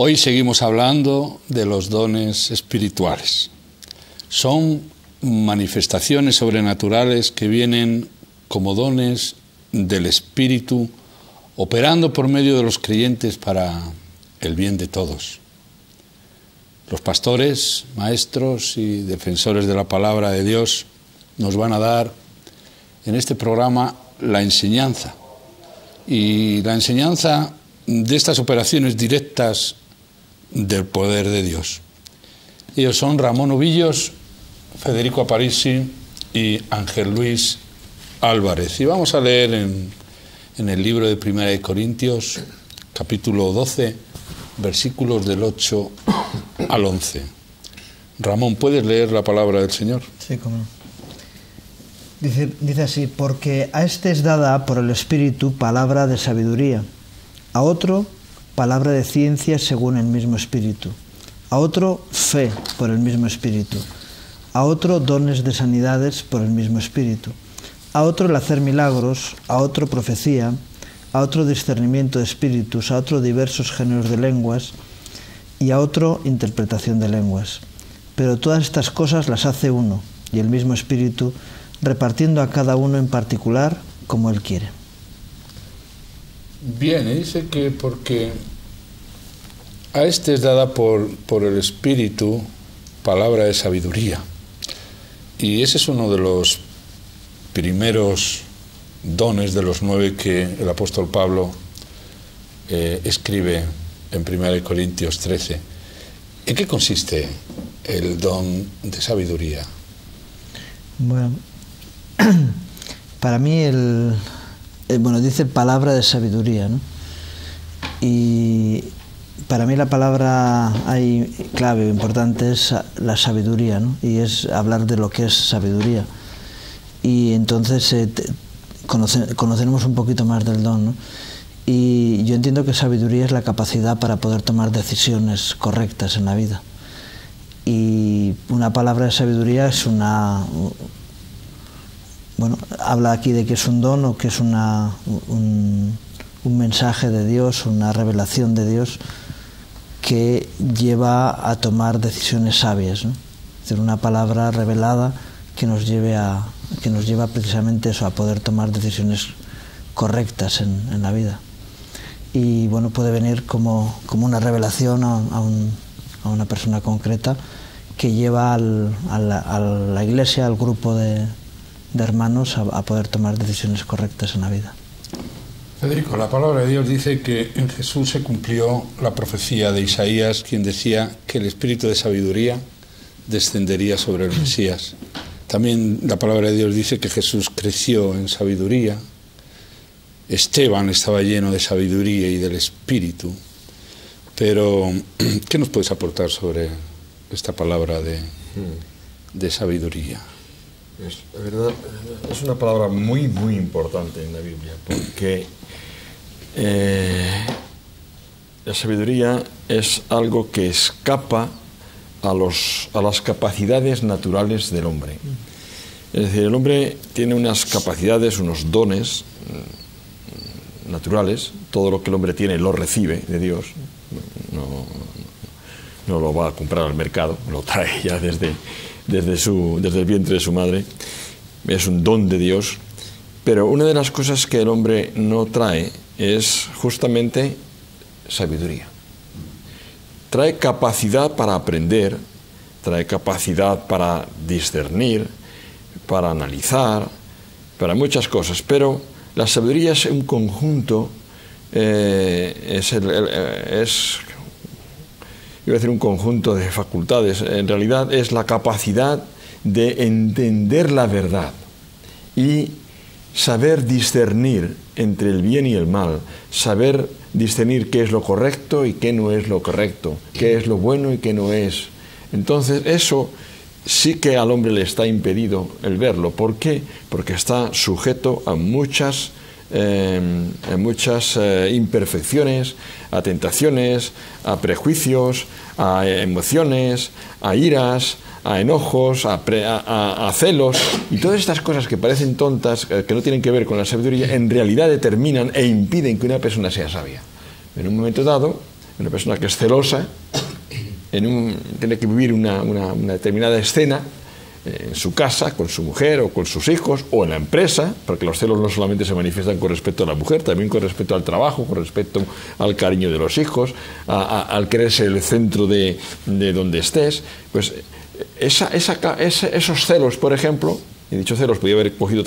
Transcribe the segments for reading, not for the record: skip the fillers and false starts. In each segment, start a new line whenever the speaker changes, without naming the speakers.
Hoy seguimos hablando de los dones espirituales. Son manifestaciones sobrenaturales que vienen como dones del Espíritu, operando por medio de los creyentes para el bien de todos. Los pastores, maestros y defensores de la palabra de Dios nos van a dar en este programa la enseñanza. Y la enseñanza de estas operaciones directas del poder de Dios. Ellos son Ramón Ovillos, Federico Aparici y Ángel Luis Álvarez. Y vamos a leer en el libro de Primera de Corintios, capítulo 12, versículos del 8 al 11. Ramón, ¿puedes leer la palabra del Señor?
Sí, cómo no. Dice así: porque a este es dada por el Espíritu palabra de sabiduría, a otro palabra de ciencia según el mismo Espíritu, a otro fe por el mismo Espíritu, a otro dones de sanidades por el mismo Espíritu, a otro el hacer milagros, a otro profecía, a otro discernimiento de espíritus, a otro diversos géneros de lenguas y a otro interpretación de lenguas. Pero todas estas cosas las hace uno y el mismo Espíritu, repartiendo a cada uno en particular como Él quiere.
Bien, dice que porque a este es dada por el Espíritu palabra de sabiduría. Y ese es uno de los primeros dones de los 9 que el apóstol Pablo escribe en 1 Corintios 13. ¿En qué consiste el don de sabiduría?
Bueno, para mí dice palabra de sabiduría, ¿no? Y para mí la palabra clave, importante, es la sabiduría, ¿no? Y es hablar de lo que es sabiduría. Y entonces conoceremos un poquito más del don, ¿no? Y yo entiendo que sabiduría es la capacidad para poder tomar decisiones correctas en la vida. Y una palabra de sabiduría es habla aquí de que es un don o que es un mensaje de Dios, una revelación de Dios que lleva a tomar decisiones sabias, ¿no? Es decir, una palabra revelada que nos lleva precisamente eso, a poder tomar decisiones correctas en la vida. Y bueno, puede venir como una revelación a una persona concreta que lleva a la iglesia, al grupo de hermanos a poder tomar decisiones correctas en la vida.
Federico, la palabra de Dios dice que en Jesús se cumplió la profecía de Isaías, quien decía que el espíritu de sabiduría descendería sobre el Mesías. También la palabra de Dios dice que Jesús creció en sabiduría. Esteban estaba lleno de sabiduría y del Espíritu. Pero, ¿qué nos puedes aportar sobre esta palabra de sabiduría?
La verdad, es una palabra muy, muy importante en la Biblia, porque la sabiduría es algo que escapa a las capacidades naturales del hombre. Es decir, el hombre tiene unas capacidades, unos dones naturales. Todo lo que el hombre tiene lo recibe de Dios. No lo va a comprar al mercado, lo trae ya desde el vientre de su madre. Es un don de Dios. Pero una de las cosas que el hombre no trae es justamente sabiduría. Trae capacidad para aprender, trae capacidad para discernir, para analizar, para muchas cosas, pero la sabiduría es un conjunto, iba a decir un conjunto de facultades, en realidad es la capacidad de entender la verdad y saber discernir entre el bien y el mal, saber discernir qué es lo correcto y qué no es lo correcto, qué es lo bueno y qué no es. Entonces eso sí que al hombre le está impedido el verlo. ¿Por qué? Porque está sujeto a muchas imperfecciones, a tentaciones, a prejuicios, a emociones, a iras, a enojos, a celos, y todas estas cosas que parecen tontas, que no tienen que ver con la sabiduría, en realidad determinan e impiden que una persona sea sabia. En un momento dado, Una persona que es celosa tiene que vivir una determinada escena en su casa, con su mujer o con sus hijos, o en la empresa, porque los celos no solamente se manifiestan con respecto a la mujer, también con respecto al trabajo, con respecto al cariño de los hijos, al querer ser el centro de donde estés. Pues esos celos, por ejemplo, he dicho celos, podría haber cogido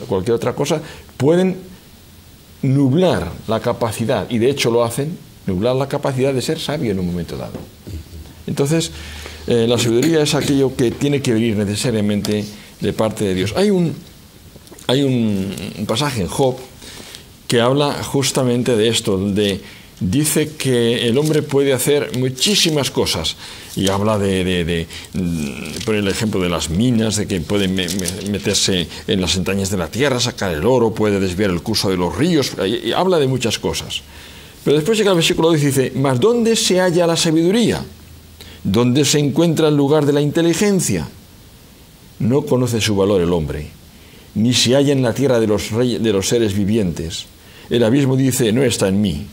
cualquier otra cosa, pueden nublar la capacidad, y de hecho lo hacen, nublar la capacidad de ser sabio en un momento dado. Entonces, la sabiduría es aquello que tiene que venir necesariamente de parte de Dios. Hay un pasaje en Job que habla justamente de esto, donde dice que el hombre puede hacer muchísimas cosas, y habla de poner el ejemplo de las minas, de que puede meterse en las entrañas de la tierra, sacar el oro, puede desviar el curso de los ríos, y habla de muchas cosas. Pero después llega el versículo 10 y dice: ¿mas dónde se halla la sabiduría? ¿Dónde se encuentra el lugar de la inteligencia? No conoce su valor el hombre, ni se halla en la tierra de los seres vivientes. El abismo dice: no está en mí,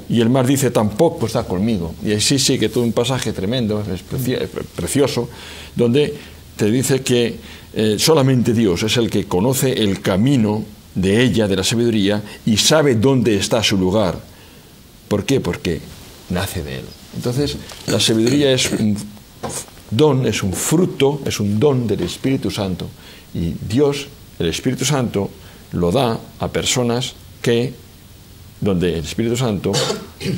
y el mar dice: tampoco está conmigo. Y así sí que todo un pasaje tremendo, es precioso, donde te dice que solamente Dios es el que conoce el camino de ella, de la sabiduría, y sabe dónde está su lugar. ¿Por qué? Porque nace de él. Entonces, la sabiduría es un don, es un fruto, es un don del Espíritu Santo. Y Dios, el Espíritu Santo, lo da a personas donde el Espíritu Santo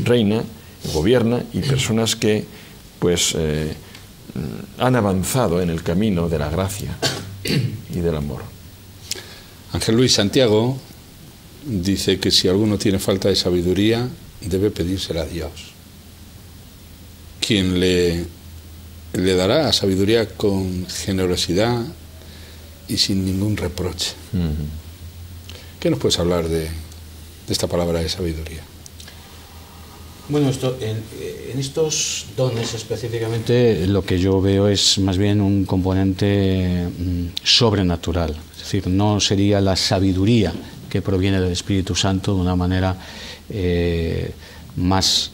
reina, gobierna, y personas que pues han avanzado en el camino de la gracia y del amor.
Ángel Luis, Santiago dice que si alguno tiene falta de sabiduría, debe pedírsela a Dios, quien le dará sabiduría con generosidad y sin ningún reproche. ¿Qué nos puedes hablar de esta palabra de sabiduría?
Bueno, en estos dones específicamente lo que yo veo es más bien un componente sobrenatural. Es decir, no sería la sabiduría que proviene del Espíritu Santo de una manera más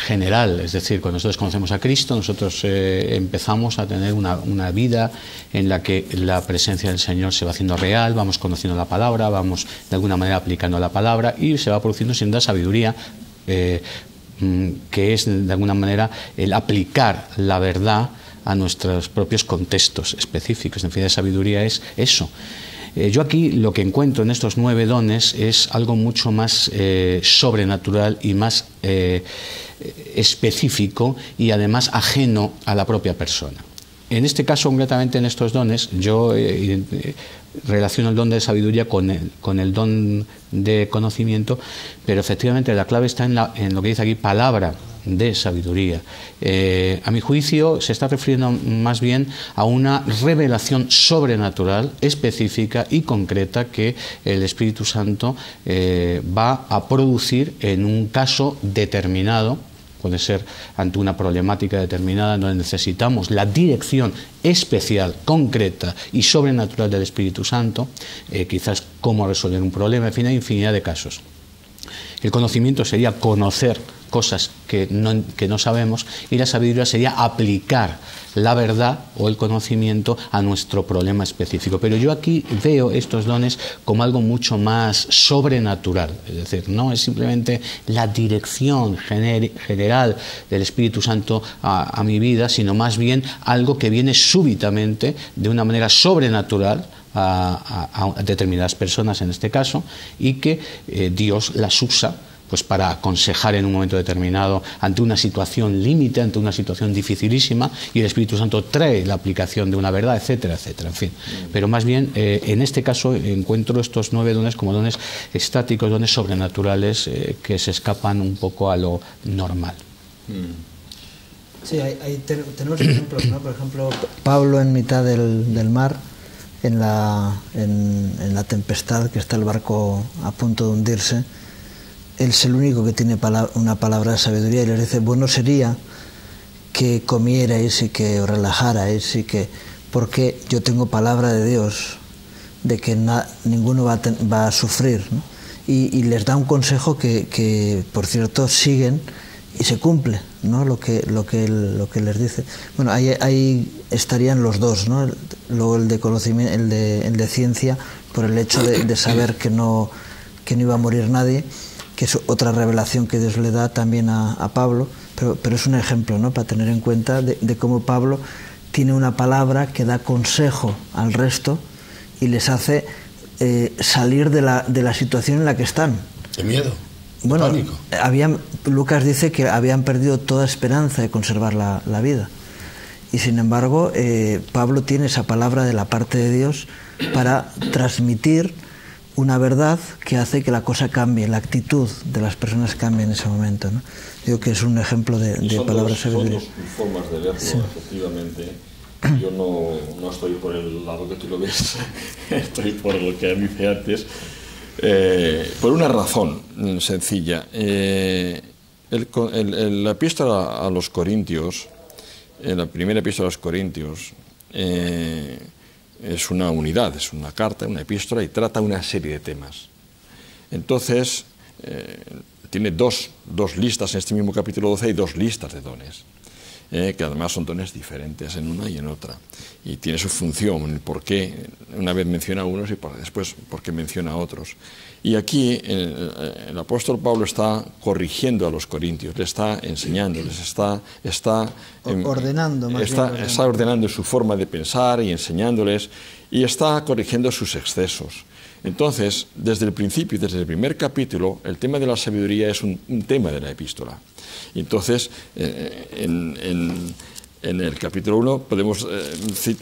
general. Es decir, cuando nosotros conocemos a Cristo, nosotros empezamos a tener una vida en la que la presencia del Señor se va haciendo real, vamos conociendo la palabra, vamos de alguna manera aplicando la palabra, y se va produciendo sin duda sabiduría, que es de alguna manera el aplicar la verdad a nuestros propios contextos específicos. En fin, la sabiduría es eso. Yo aquí lo que encuentro en estos 9 dones es algo mucho más sobrenatural y más específico, y además ajeno a la propia persona. En este caso, concretamente en estos dones, yo relaciono el don de sabiduría con el don de conocimiento, pero efectivamente la clave está en lo que dice aquí, palabra de sabiduría. A mi juicio se está refiriendo más bien a una revelación sobrenatural, específica y concreta que el Espíritu Santo va a producir en un caso determinado. Puede ser ante una problemática determinada donde necesitamos la dirección especial, concreta y sobrenatural del Espíritu Santo, quizás cómo resolver un problema. En fin, hay infinidad de casos. El conocimiento sería conocer cosas que no sabemos, y la sabiduría sería aplicar la verdad o el conocimiento a nuestro problema específico. Pero yo aquí veo estos dones como algo mucho más sobrenatural, es decir, no es simplemente la dirección general del Espíritu Santo a mi vida, sino más bien algo que viene súbitamente, de una manera sobrenatural, a determinadas personas en este caso, y que Dios las usa pues para aconsejar en un momento determinado ante una situación límite, ante una situación dificilísima, y el Espíritu Santo trae la aplicación de una verdad, etcétera, etcétera, en fin. Pero más bien, en este caso, encuentro estos 9 dones como dones estáticos, dones sobrenaturales, que se escapan un poco a lo normal.
Sí, tenemos ejemplos, ¿no? Por ejemplo, Pablo en mitad del mar, en la tempestad, que está el barco a punto de hundirse. Él es el único que tiene una palabra de sabiduría, y les dice: bueno sería que comierais y que os relajarais, porque yo tengo palabra de Dios de que ninguno va a sufrir, ¿no? Y les da un consejo que por cierto siguen se cumple, ¿no? lo que les dice. Bueno, ahí estarían los dos, ¿no? Luego el de conocimiento, el de ciencia, por el hecho de saber que no iba a morir nadie, que es otra revelación que Dios le da también a Pablo, pero es un ejemplo, ¿no? Para tener en cuenta de cómo Pablo tiene una palabra que da consejo al resto y les hace salir de la situación en la que están.
De miedo.
Bueno,
pánico.
Lucas dice que habían perdido toda esperanza de conservar la vida. Y sin embargo, Pablo tiene esa palabra de la parte de Dios para transmitir una verdad que hace que la cosa cambie, la actitud de las personas cambie en ese momento, ¿no? Digo que es un ejemplo de palabra sabiduría.
Son dos formas de verlo, sí. Efectivamente. Yo no estoy por el lado que tú lo ves, estoy por lo que dice antes. Por una razón sencilla. La epístola a los Corintios, la primera epístola a los Corintios, es una unidad, es una carta, una epístola, y trata una serie de temas. Entonces, tiene dos listas en este mismo capítulo 12, hay dos listas de dones, que además son dones diferentes en una y en otra, y tiene su función, el por qué una vez menciona a unos y después por qué menciona a otros. Y aquí el apóstol Pablo está corrigiendo a los corintios, le está enseñando, les está ordenando su forma de pensar y enseñándoles, y está corrigiendo sus excesos. Entonces, desde el principio, desde el primer capítulo, el tema de la sabiduría es un tema de la epístola. Y entonces, en el capítulo 1 podemos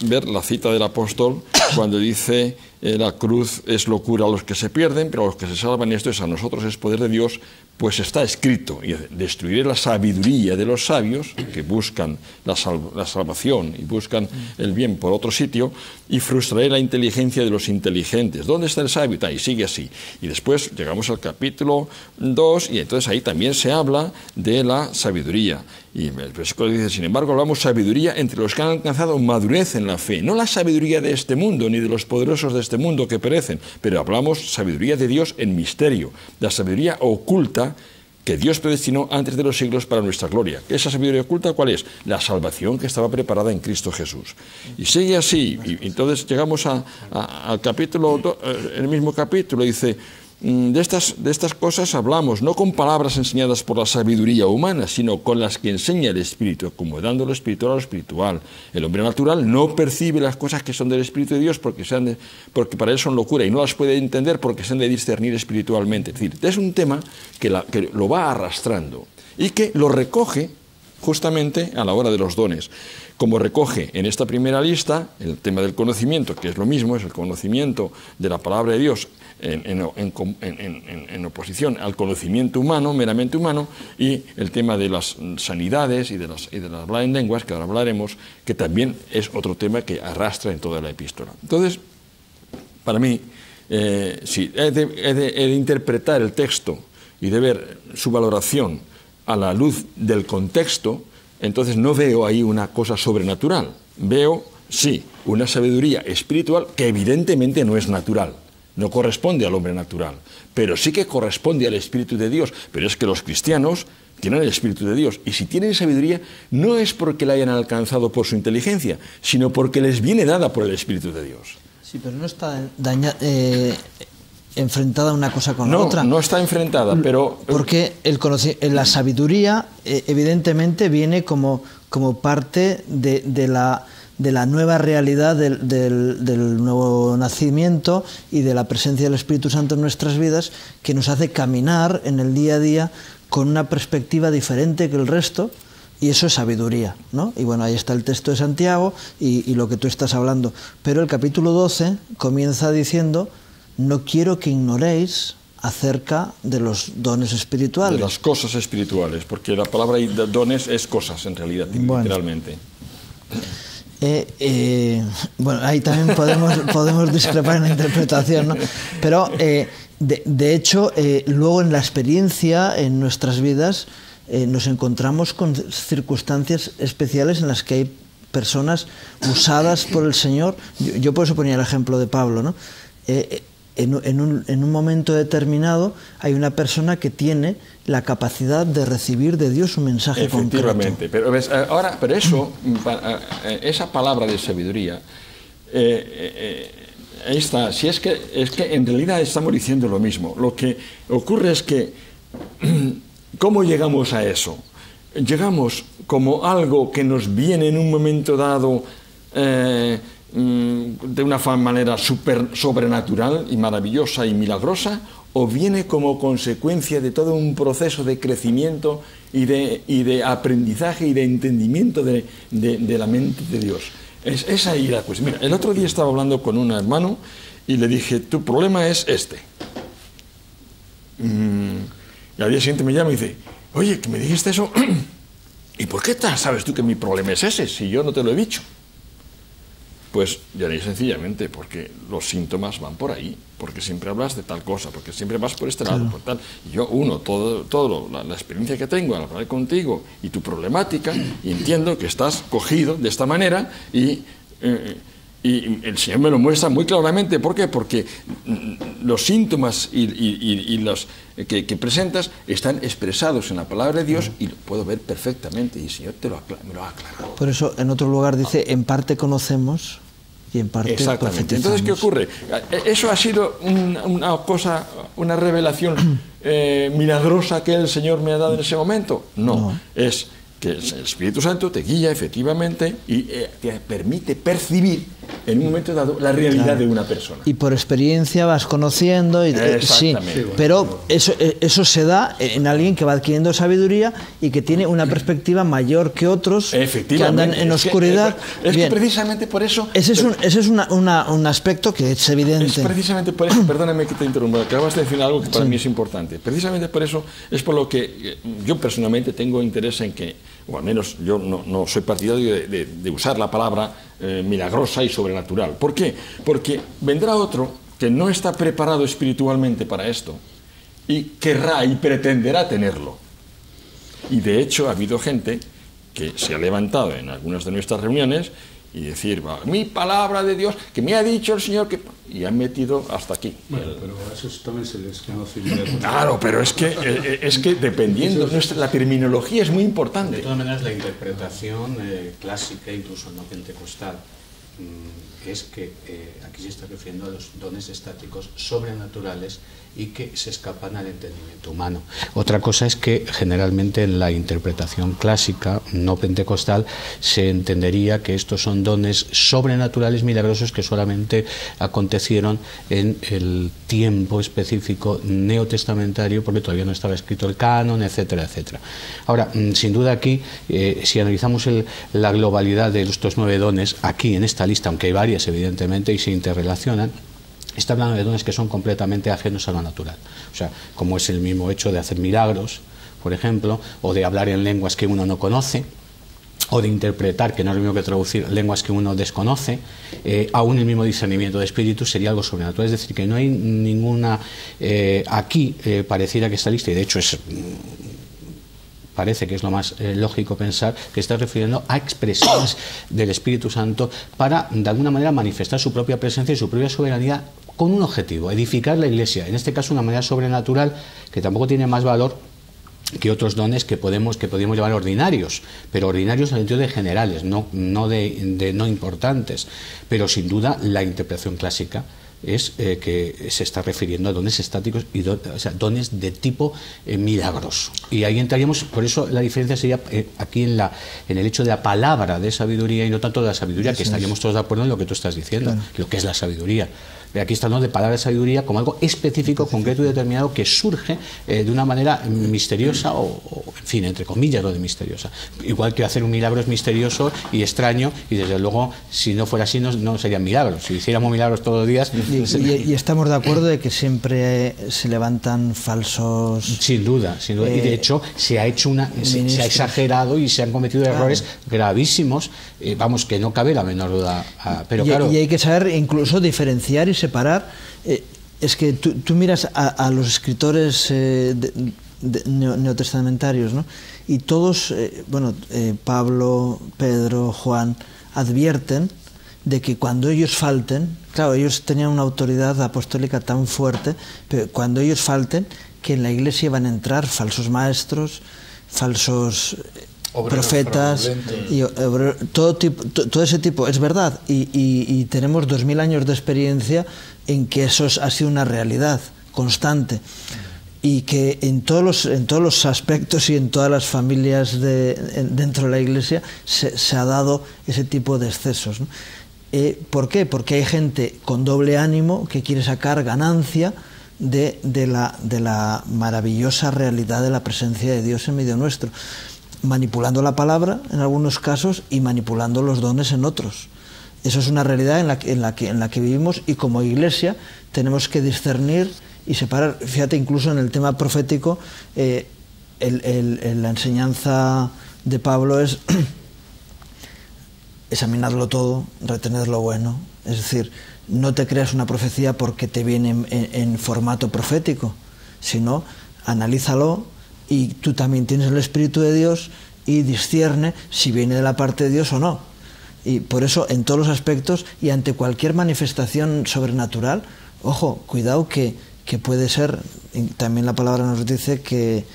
ver la cita del apóstol cuando dice: la cruz es locura a los que se pierden, pero a los que se salvan, esto es a nosotros, es poder de Dios, pues está escrito: y destruiré la sabiduría de los sabios que buscan la salvación y buscan el bien por otro sitio, y frustraré la inteligencia de los inteligentes. ¿Dónde está el sabio? Y sigue así. Y después llegamos al capítulo 2, y entonces ahí también se habla de la sabiduría. Y el versículo dice: sin embargo, hablamos sabiduría entre los que han alcanzado madurez en la fe, no la sabiduría de este mundo, ni de los poderosos de este mundo que perecen, pero hablamos sabiduría de Dios en misterio, la sabiduría oculta que Dios predestinó antes de los siglos para nuestra gloria. ¿Esa sabiduría oculta cuál es? La salvación que estaba preparada en Cristo Jesús. Y sigue así, y entonces llegamos al capítulo 2, el mismo capítulo, dice: de estas cosas hablamos, no con palabras enseñadas por la sabiduría humana, sino con las que enseña el Espíritu, acomodando lo espiritual a lo espiritual. El hombre natural no percibe las cosas que son del Espíritu de Dios porque para él son locura, y no las puede entender porque se han de discernir espiritualmente. Es decir, es un tema que lo va arrastrando y que lo recoge justamente a la hora de los dones. Como recoge en esta primera lista el tema del conocimiento, que es lo mismo, es el conocimiento de la palabra de Dios en oposición al conocimiento humano, meramente humano, y el tema de las sanidades y de las hablar en lenguas, que ahora hablaremos, que también es otro tema que arrastra en toda la epístola. Entonces, para mí, si he de interpretar el texto y de ver su valoración a la luz del contexto, entonces no veo ahí una cosa sobrenatural. Veo, sí, una sabiduría espiritual que evidentemente no es natural. No corresponde al hombre natural, pero sí que corresponde al Espíritu de Dios. Pero es que los cristianos tienen el Espíritu de Dios, y si tienen sabiduría no es porque la hayan alcanzado por su inteligencia, sino porque les viene dada por el Espíritu de Dios.
Sí, pero no está enfrentada una cosa con la otra.
No está enfrentada, pero...
Porque la sabiduría evidentemente viene como parte de la nueva realidad del nuevo nacimiento y de la presencia del Espíritu Santo en nuestras vidas, que nos hace caminar en el día a día con una perspectiva diferente que el resto, y eso es sabiduría, ¿no? Y bueno, ahí está el texto de Santiago y lo que tú estás hablando. Pero el capítulo 12 comienza diciendo: no quiero que ignoréis acerca de los dones espirituales.
De las cosas espirituales, porque la palabra dones es cosas, en realidad, literalmente.
Bueno, ahí también podemos discrepar en la interpretación, ¿no? Pero, de hecho, luego en la experiencia, en nuestras vidas, nos encontramos con circunstancias especiales en las que hay personas usadas por el Señor. Yo por eso ponía el ejemplo de Pablo, ¿no? en un momento determinado hay una persona que tiene la capacidad de recibir de Dios un mensaje
efectivamente,
concreto.
pero ves, ahora, pero eso, esa palabra de sabiduría, ahí está. Si es que en realidad estamos diciendo lo mismo. Lo que ocurre es que ¿cómo llegamos a eso? Llegamos como algo que nos viene en un momento dado de una manera sobrenatural y maravillosa y milagrosa, o viene como consecuencia de todo un proceso de crecimiento y de aprendizaje y de entendimiento de la mente de Dios. Es ahí la cuestión. Mira, el otro día estaba hablando con un hermano y le dije, tu problema es este. Y al día siguiente me llama y dice, oye, que me dijiste eso, ¿y por qué sabes tú que mi problema es ese si yo no te lo he dicho? Pues ya diré sencillamente porque los síntomas van por ahí, porque siempre hablas de tal cosa, porque siempre vas por este lado, por tal. Y yo la experiencia que tengo al hablar contigo y tu problemática, y entiendo que estás cogido de esta manera y el Señor me lo muestra muy claramente. ¿Por qué? Porque los síntomas y los que presentas están expresados en la palabra de Dios y lo puedo ver perfectamente, y el Señor me lo ha aclarado.
Por eso en otro lugar dice, en parte conocemos y en parte
exactamente. Entonces, ¿qué ocurre? Eso ha sido una revelación milagrosa que el Señor me ha dado en ese momento. No. Es que el Espíritu Santo te guía efectivamente y te permite percibir en un momento dado la realidad de una persona.
Y por experiencia vas conociendo. Sí, pero eso se da en alguien que va adquiriendo sabiduría y que tiene una perspectiva mayor que otros que andan en oscuridad.
Es que precisamente por eso...
Ese es un aspecto que es evidente.
Es precisamente por eso, perdóname que te interrumpa, acabas de decir algo que para mí es importante. Precisamente por eso es por lo que yo personalmente tengo interés en que, o al menos yo no soy partidario de usar la palabra milagrosa y sobrenatural. ¿Por qué? Porque vendrá otro que no está preparado espiritualmente para esto y querrá y pretenderá tenerlo. Y de hecho ha habido gente que se ha levantado en algunas de nuestras reuniones y decir, mi palabra de Dios, que me ha dicho el Señor, y han metido hasta aquí.
Bueno, pero a esos también se les conoce.
Claro, pero es que dependiendo, la terminología es muy importante.
De todas maneras, la interpretación clásica, incluso no pentecostal, es que aquí se está refiriendo a los dones estáticos sobrenaturales y que se escapan al entendimiento humano. Otra cosa es que generalmente en la interpretación clásica, no pentecostal, se entendería que estos son dones sobrenaturales milagrosos que solamente acontecieron en el tiempo específico neotestamentario, porque todavía no estaba escrito el canon, etcétera, etcétera. Ahora, sin duda aquí, si analizamos la globalidad de estos 9 dones, aquí en esta lista, aunque hay varias evidentemente y se interrelacionan, está hablando de dones que son completamente ajenos a lo natural. O sea, como es el mismo hecho de hacer milagros, por ejemplo, o de hablar en lenguas que uno no conoce, o de interpretar, que no es lo mismo que traducir, lenguas que uno desconoce, aún el mismo discernimiento de espíritus sería algo sobrenatural. Es decir, que no hay ninguna... aquí pareciera que esta lista, y de hecho parece que es lo más lógico pensar, que está refiriendo a expresiones del Espíritu Santo para, de alguna manera, manifestar su propia presencia y su propia soberanía con un objetivo, edificar la Iglesia. En este caso, de una manera sobrenatural, que tampoco tiene más valor que otros dones que podríamos llamar ordinarios, pero ordinarios en el sentido de generales, no de no importantes. Pero sin duda la interpretación clásica es que se está refiriendo a dones estáticos y dones de tipo milagroso. Y ahí entraríamos, por eso la diferencia sería aquí en el hecho de la palabra de sabiduría y no tanto de la sabiduría, que estaríamos todos de acuerdo en lo que tú estás diciendo, claro, lo que es la sabiduría. Aquí está hablando de palabra de sabiduría como algo específico, concreto y determinado que surge de una manera misteriosa o, en fin, entre comillas, lo de misteriosa. Igual que hacer un milagro es misterioso y extraño, y desde luego, si no fuera así, no serían milagros. Si hiciéramos milagros todos los días...
Y estamos de acuerdo de que siempre se levantan falsos...
Sin duda. Y de hecho, se ha exagerado y se han cometido errores gravísimos, vamos, que no cabe la menor duda. Pero claro,
y hay que saber incluso diferenciar y separar. Es que tú miras a los escritores neotestamentarios, ¿no? Y todos, Pablo, Pedro, Juan, advierten de que cuando ellos falten, claro, ellos tenían una autoridad apostólica tan fuerte, pero cuando ellos falten, que en la iglesia van a entrar falsos maestros, falsos profetas, y todo ese tipo, es verdad, y tenemos 2000 años de experiencia en que eso ha sido una realidad constante, y que en todos los aspectos y en todas las familias dentro de la iglesia se ha dado ese tipo de excesos, ¿no? ¿Por qué? Porque hay gente con doble ánimo que quiere sacar ganancia de la maravillosa realidad de la presencia de Dios en medio nuestro, manipulando la palabra en algunos casos y manipulando los dones en otros. Eso es una realidad en la que vivimos, y como iglesia tenemos que discernir y separar. Fíjate, incluso en el tema profético, la enseñanza de Pablo es examinarlo todo, retener lo bueno. Es decir, no te creas una profecía porque te viene en formato profético, sino analízalo, y tú también tienes el Espíritu de Dios, y discierne si viene de la parte de Dios o no. Y por eso, en todos los aspectos y ante cualquier manifestación sobrenatural, ojo, cuidado, que puede ser, también la palabra nos dice que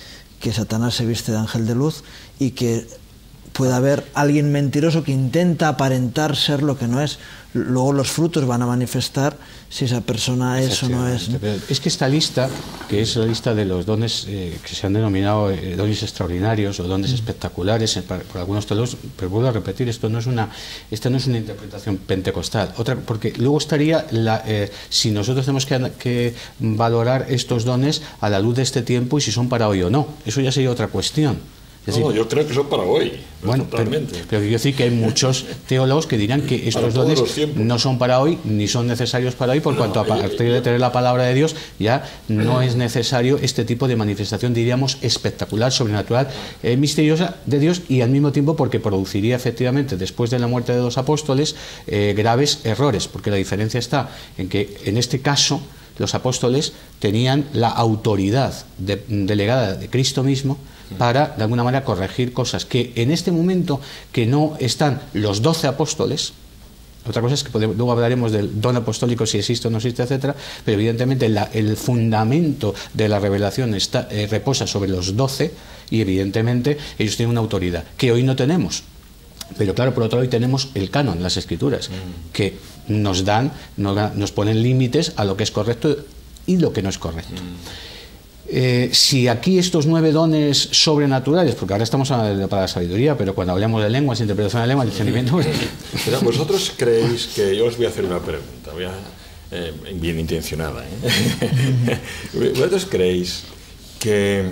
Satanás se viste de ángel de luz, y que puede haber alguien mentiroso que intenta aparentar ser lo que no es. Luego los frutos van a manifestar si esa persona es o no es, ¿no?
Es que esta lista, que es la lista de los dones que se han denominado dones extraordinarios o dones espectaculares por algunos teólogos, pero vuelvo a repetir, esta no es una interpretación pentecostal. Porque luego estaría, si nosotros tenemos que valorar estos dones a la luz de este tiempo y si son para hoy o no. Eso ya sería otra cuestión.
Decir, no, yo creo que son para hoy.
Bueno, totalmente. Pero quiero decir que hay muchos teólogos que dirán que estos dones no son para hoy, ni son necesarios para hoy, por cuanto a partir de tener la palabra de Dios ya no es necesario este tipo de manifestación, diríamos, espectacular, sobrenatural, misteriosa de Dios, y al mismo tiempo porque produciría efectivamente, después de la muerte de los apóstoles, graves errores, porque la diferencia está en que en este caso los apóstoles tenían la autoridad delegada de Cristo mismo para, de alguna manera, corregir cosas que en este momento que no están los 12 apóstoles. Otra cosa es que luego hablaremos del don apostólico, si existe o no existe, etcétera, pero evidentemente el fundamento de la revelación reposa sobre los 12, y evidentemente ellos tienen una autoridad que hoy no tenemos. Pero claro, por otro lado, hoy tenemos el canon, las escrituras, que nos ponen límites a lo que es correcto y lo que no es correcto. Si aquí estos 9 dones sobrenaturales, porque ahora estamos hablando para la sabiduría, pero cuando hablamos de lenguas, interpretación de lenguas, discernimiento...
Pero vosotros creéis que... Yo os voy a hacer una pregunta, bien intencionada, ¿eh? ¿Vosotros creéis que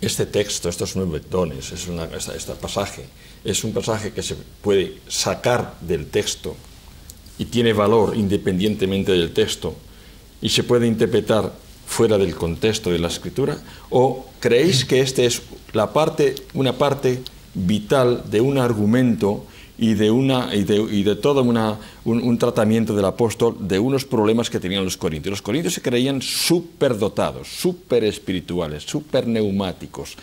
este texto, estos 9 dones, este pasaje, es un pasaje que se puede sacar del texto y tiene valor independientemente del texto, y se puede interpretar fuera del contexto de la escritura? ¿O creéis que este es una parte vital de un argumento y de todo un tratamiento del apóstol de unos problemas que tenían los corintios? Los corintios se creían superdotados, super espirituales, super neumáticos,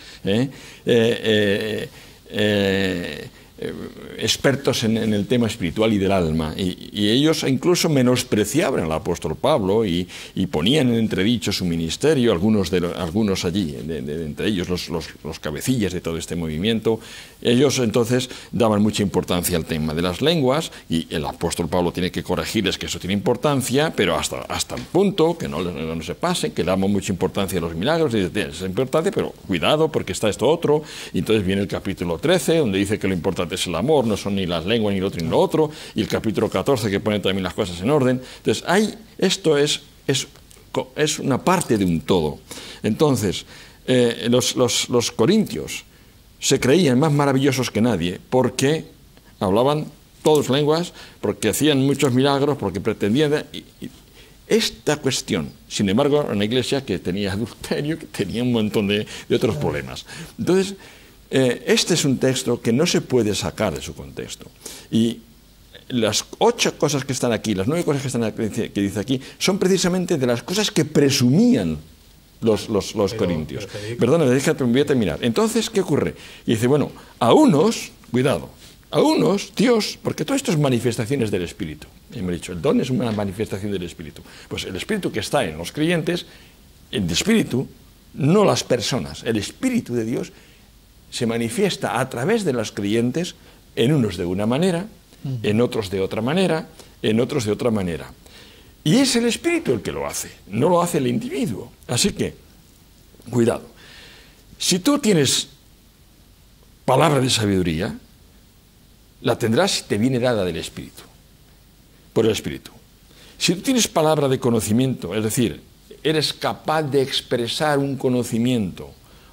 expertos en el tema espiritual y del alma, y ellos incluso menospreciaban al apóstol Pablo y ponían en entredicho su ministerio. Algunos allí, entre ellos los cabecillas de todo este movimiento, ellos entonces daban mucha importancia al tema de las lenguas, y el apóstol Pablo tiene que corregirles que eso tiene importancia, pero hasta el punto que no se pasen, que le damos mucha importancia a los milagros, y dice, es importante, pero cuidado porque está esto otro. Y entonces viene el capítulo 13, donde dice que lo importante es el amor, no son ni las lenguas ni lo otro ni lo otro, y el capítulo 14 que pone también las cosas en orden. Entonces esto es una parte de un todo. Entonces los corintios se creían más maravillosos que nadie porque hablaban todas lenguas, porque hacían muchos milagros, porque pretendían... Esta cuestión, sin embargo, en una iglesia que tenía adulterio, que tenía un montón de otros problemas. Entonces, este es un texto que no se puede sacar de su contexto. Y las 8 cosas que están aquí, las 9 cosas que están aquí, que dice aquí, son precisamente de las cosas que presumían los corintios. Perdona, me voy a terminar. Entonces, ¿qué ocurre? Y dice, bueno, a unos, cuidado, A unos, Dios, porque todo esto es manifestaciones del Espíritu. Hemos dicho, el don es una manifestación del Espíritu. Pues el Espíritu que está en los creyentes, el Espíritu, no las personas, el Espíritu de Dios se manifiesta a través de los creyentes, en unos de una manera, en otros de otra manera, en otros de otra manera. Y es el Espíritu el que lo hace, no lo hace el individuo. Así que, cuidado. Si tú tienes palabra de sabiduría, la tendrás si te viene dada del Espíritu, por el Espíritu. Si tú tienes palabra de conocimiento, es decir, eres capaz de expresar un conocimiento,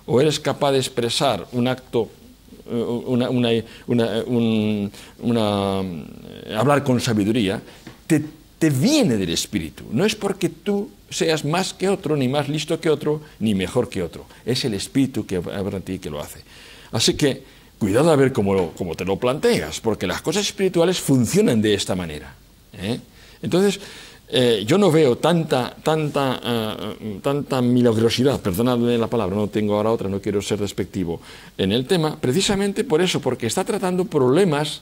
o eres capaz de expresar un acto, hablar con sabiduría, te viene del Espíritu. No es porque tú seas más que otro, ni más listo que otro, ni mejor que otro. Es el Espíritu que habla en ti que lo hace. Así que, cuidado a ver cómo te lo planteas, porque las cosas espirituales funcionan de esta manera. Entonces, yo no veo tanta milagrosidad, perdonadme la palabra, no tengo ahora otra, no quiero ser despectivo, en el tema, precisamente por eso, porque está tratando problemas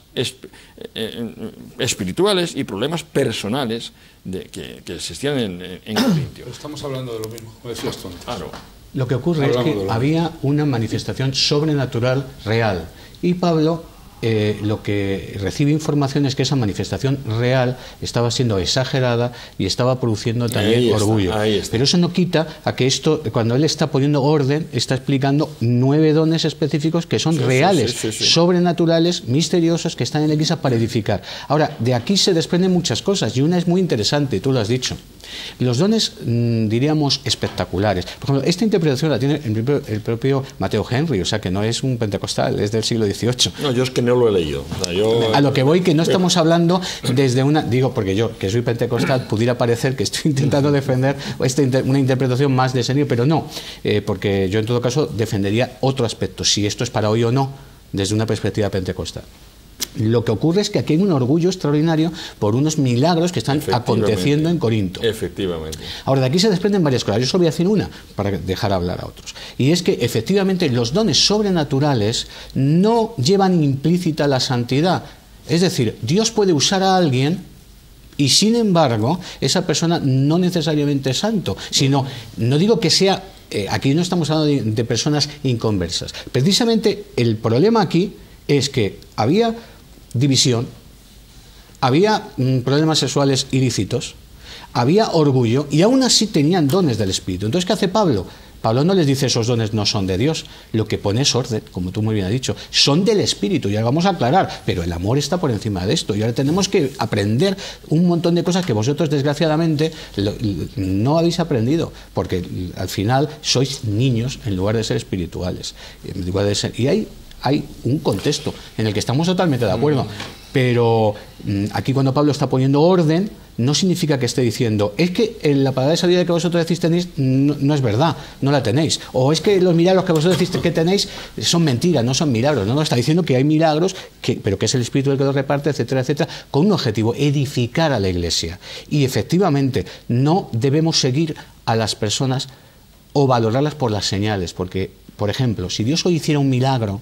espirituales y problemas personales que existían en Corintios.
Estamos hablando de lo mismo, como decías tú antes.
Claro.
Lo que ocurre es que había una manifestación sobrenatural real y Pablo lo que recibe información es que esa manifestación real estaba siendo exagerada y estaba produciendo también orgullo. Pero eso no quita a que esto, cuando él está poniendo orden, está explicando 9 dones específicos que son reales, sobrenaturales, misteriosos, que están en la Iglesia para edificar. Ahora, de aquí se desprenden muchas cosas y una es muy interesante, tú lo has dicho. Los dones, diríamos, espectaculares. Por ejemplo, esta interpretación la tiene el propio Mateo Henry, o sea que no es un pentecostal, es del siglo XVIII.
No, yo es que no lo he leído. O sea,
a lo que voy, que no estamos hablando desde una... Digo, porque yo, que soy pentecostal, pudiera parecer que estoy intentando defender una interpretación más de serio, pero no, porque yo en todo caso defendería otro aspecto, si esto es para hoy o no, desde una perspectiva pentecostal. Lo que ocurre es que aquí hay un orgullo extraordinario por unos milagros que están aconteciendo en Corinto.
Efectivamente.
Ahora, de aquí se desprenden varias cosas. Yo solo voy a decir una para dejar hablar a otros. Y es que, efectivamente, los dones sobrenaturales no llevan implícita la santidad. Es decir, Dios puede usar a alguien y, sin embargo, esa persona no necesariamente es santo, sino, no digo que sea... aquí no estamos hablando de personas inconversas. Precisamente el problema aquí es que había división, había problemas sexuales ilícitos, había orgullo y aún así tenían dones del Espíritu. Entonces, ¿qué hace Pablo? Pablo no les dice esos dones no son de Dios, lo que pone es orden, como tú muy bien has dicho, son del Espíritu, ya lo vamos a aclarar, pero el amor está por encima de esto y ahora tenemos que aprender un montón de cosas que vosotros desgraciadamente no habéis aprendido, porque al final sois niños en lugar de ser espirituales, en lugar de ser, y hay un contexto en el que estamos totalmente de acuerdo, pero aquí cuando Pablo está poniendo orden, no significa que esté diciendo, es que la palabra de sabiduría que vosotros decís tenéis no es verdad, no la tenéis, o es que los milagros que vosotros decís que tenéis son mentiras, no son milagros, no, está diciendo que hay milagros, pero que es el Espíritu el que los reparte, etcétera, etcétera, con un objetivo, edificar a la Iglesia. Y efectivamente, no debemos seguir a las personas o valorarlas por las señales, porque, por ejemplo, si Dios hoy hiciera un milagro,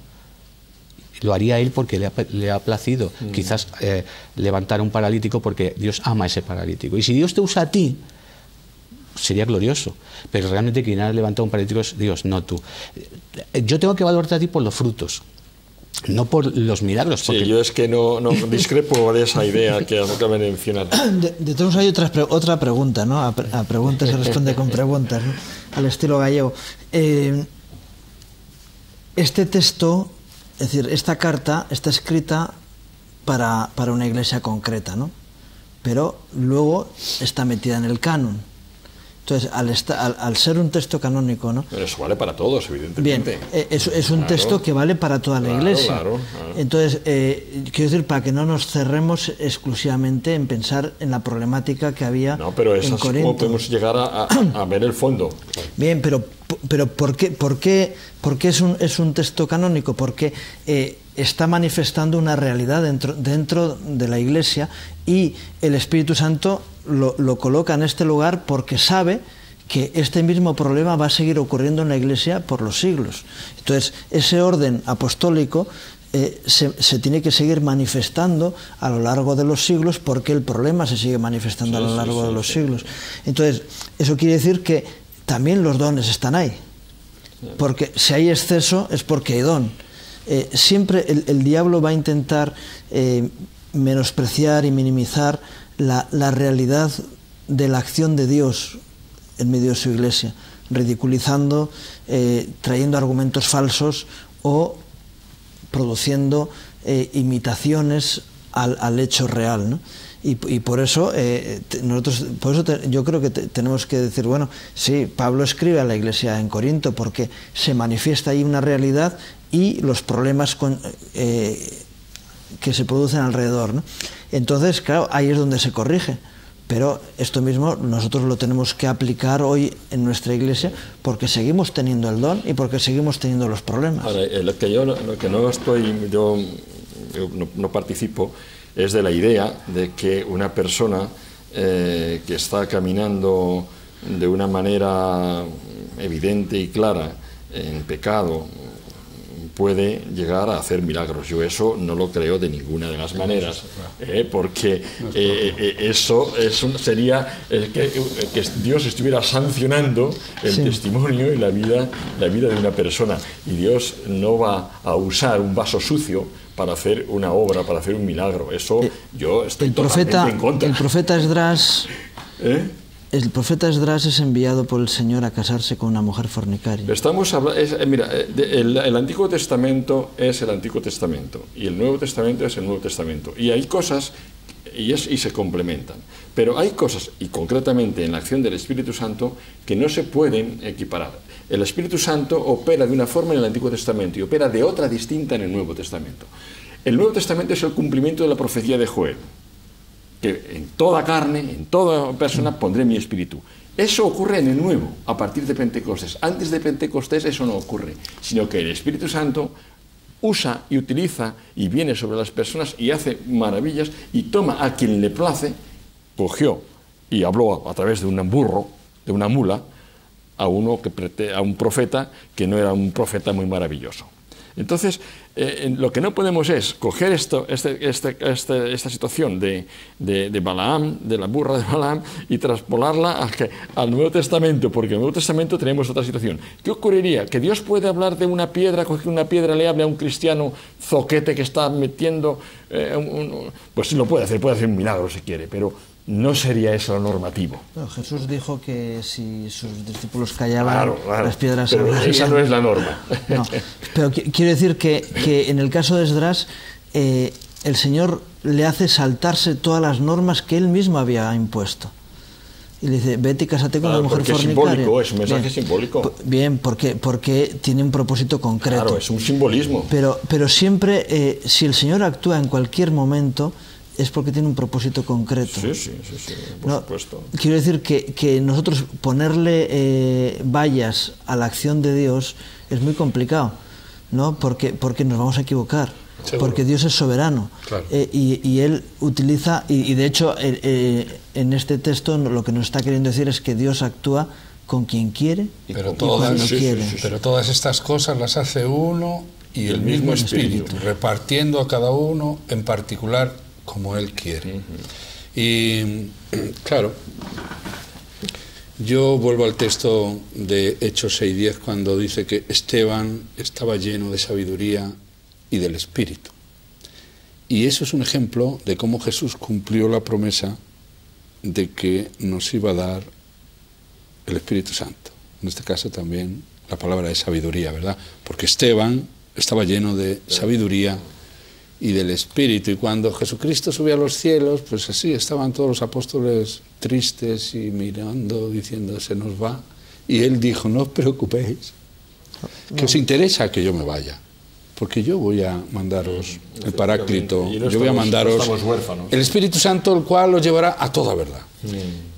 lo haría él porque le ha placido. Quizás levantar a un paralítico porque Dios ama a ese paralítico. Y si Dios te usa a ti, sería glorioso. Pero realmente quien ha levantado a un paralítico es Dios, no tú. Yo tengo que valorarte a ti por los frutos, no por los milagros. Porque...
Sí, yo es que no discrepo de esa idea que acabo de mencionar.
De todos hay otra pregunta, ¿no? A preguntas se responde con preguntas, ¿no? Al estilo gallego. Este texto... Es decir, esta carta está escrita para una iglesia concreta, ¿no? Pero luego está metida en el canon. Entonces, al ser un texto canónico, ¿no?
Pero eso vale para todos, evidentemente.
Bien, es un texto que vale para toda la iglesia.
Claro.
Entonces, quiero decir, para que no nos cerremos exclusivamente en pensar en la problemática que había en Corinto.
No, pero es como podemos llegar a ver el fondo.
Bien, pero ¿por qué es un texto canónico? Porque está manifestando una realidad dentro de la Iglesia y el Espíritu Santo lo coloca en este lugar porque sabe que este mismo problema va a seguir ocurriendo en la Iglesia por los siglos. Entonces, ese orden apostólico se tiene que seguir manifestando a lo largo de los siglos, porque el problema se sigue manifestando a lo largo de los siglos. Entonces, eso quiere decir que también los dones están ahí, porque si hay exceso es porque hay don. Siempre el diablo va a intentar menospreciar y minimizar la realidad de la acción de Dios en medio de su iglesia, ridiculizando, trayendo argumentos falsos o produciendo imitaciones al hecho real, ¿no? Y por eso yo creo que tenemos que decir, bueno, sí, Pablo escribe a la iglesia en Corinto porque se manifiesta ahí una realidad y los problemas que se producen alrededor, ¿no? Entonces, claro, ahí es donde se corrige. Pero esto mismo nosotros lo tenemos que aplicar hoy en nuestra iglesia, porque seguimos teniendo el don y porque seguimos teniendo los problemas.
Ahora, lo que yo no participo es de la idea de que una persona que está caminando de una manera evidente y clara en pecado puede llegar a hacer milagros. Yo eso no lo creo de ninguna de las maneras, porque eso sería que Dios estuviera sancionando el testimonio y la vida de una persona, y Dios no va a usar un vaso sucio para hacer una obra, para hacer un milagro. Eso yo estoy totalmente en contra.
El profeta Esdras... El profeta Esdras es enviado por el Señor a casarse con una mujer fornicaria.
Estamos hablando, mira, el Antiguo Testamento es el Antiguo Testamento y el Nuevo Testamento es el Nuevo Testamento. Y hay cosas, y se complementan. Pero hay cosas, y concretamente en la acción del Espíritu Santo, que no se pueden equiparar. El Espíritu Santo opera de una forma en el Antiguo Testamento y opera de otra distinta en el Nuevo Testamento. El Nuevo Testamento es el cumplimiento de la profecía de Joel, que en toda carne, en toda persona pondré mi espíritu. Eso ocurre en el Nuevo, a partir de Pentecostés. Antes de Pentecostés eso no ocurre, sino que el Espíritu Santo usa y utiliza y viene sobre las personas y hace maravillas y toma a quien le place. Cogió y habló a través de un burro, de una mula, a un profeta que no era un profeta muy maravilloso. Entonces, lo que no podemos es coger esta situación de Balaam, de la burra de Balaam, y traspolarla al Nuevo Testamento, porque en el Nuevo Testamento tenemos otra situación. ¿Qué ocurriría? ¿Que Dios puede hablar de una piedra, coger una piedra, le hable a un cristiano zoquete que está metiendo... pues sí lo puede hacer un milagro si quiere, pero no sería eso lo normativo.
Bueno, Jesús dijo que si sus discípulos callaban, las piedras se
hablarían. Esa no es la norma.
No, pero quiero decir que en el caso de Esdras, el Señor le hace saltarse todas las normas que él mismo había impuesto. Y le dice, vete y cásate con una mujer fornicaria.
Es simbólico, es un mensaje simbólico.
Bien, porque tiene un propósito concreto.
Claro, es un simbolismo.
Pero siempre, si el Señor actúa en cualquier momento, es porque tiene un propósito concreto.
Sí, por supuesto.
Quiero decir que nosotros ponerle vallas a la acción de Dios es muy complicado, ¿no? Porque nos vamos a equivocar. Seguro. Porque Dios es soberano. Claro. Y Él utiliza, y de hecho en este texto lo que nos está queriendo decir es que Dios actúa con quien quiere y cuando quiere.
Pero todas estas cosas las hace uno y el mismo Espíritu, repartiendo a cada uno en particular como Él quiere. Y claro, yo vuelvo al texto de Hechos 6:10, cuando dice que Esteban estaba lleno de sabiduría y del Espíritu. Y eso es un ejemplo de cómo Jesús cumplió la promesa de que nos iba a dar el Espíritu Santo. En este caso también la palabra de sabiduría, ¿verdad? Porque Esteban estaba lleno de sabiduría y del Espíritu, y cuando Jesucristo subió a los cielos, pues así estaban todos los apóstoles tristes y mirando, diciendo, se nos va, y él dijo, no os preocupéis, que os interesa que yo me vaya, porque yo voy a mandaros el Paráclito, yo voy a mandaros el Espíritu Santo, el cual os llevará a toda verdad.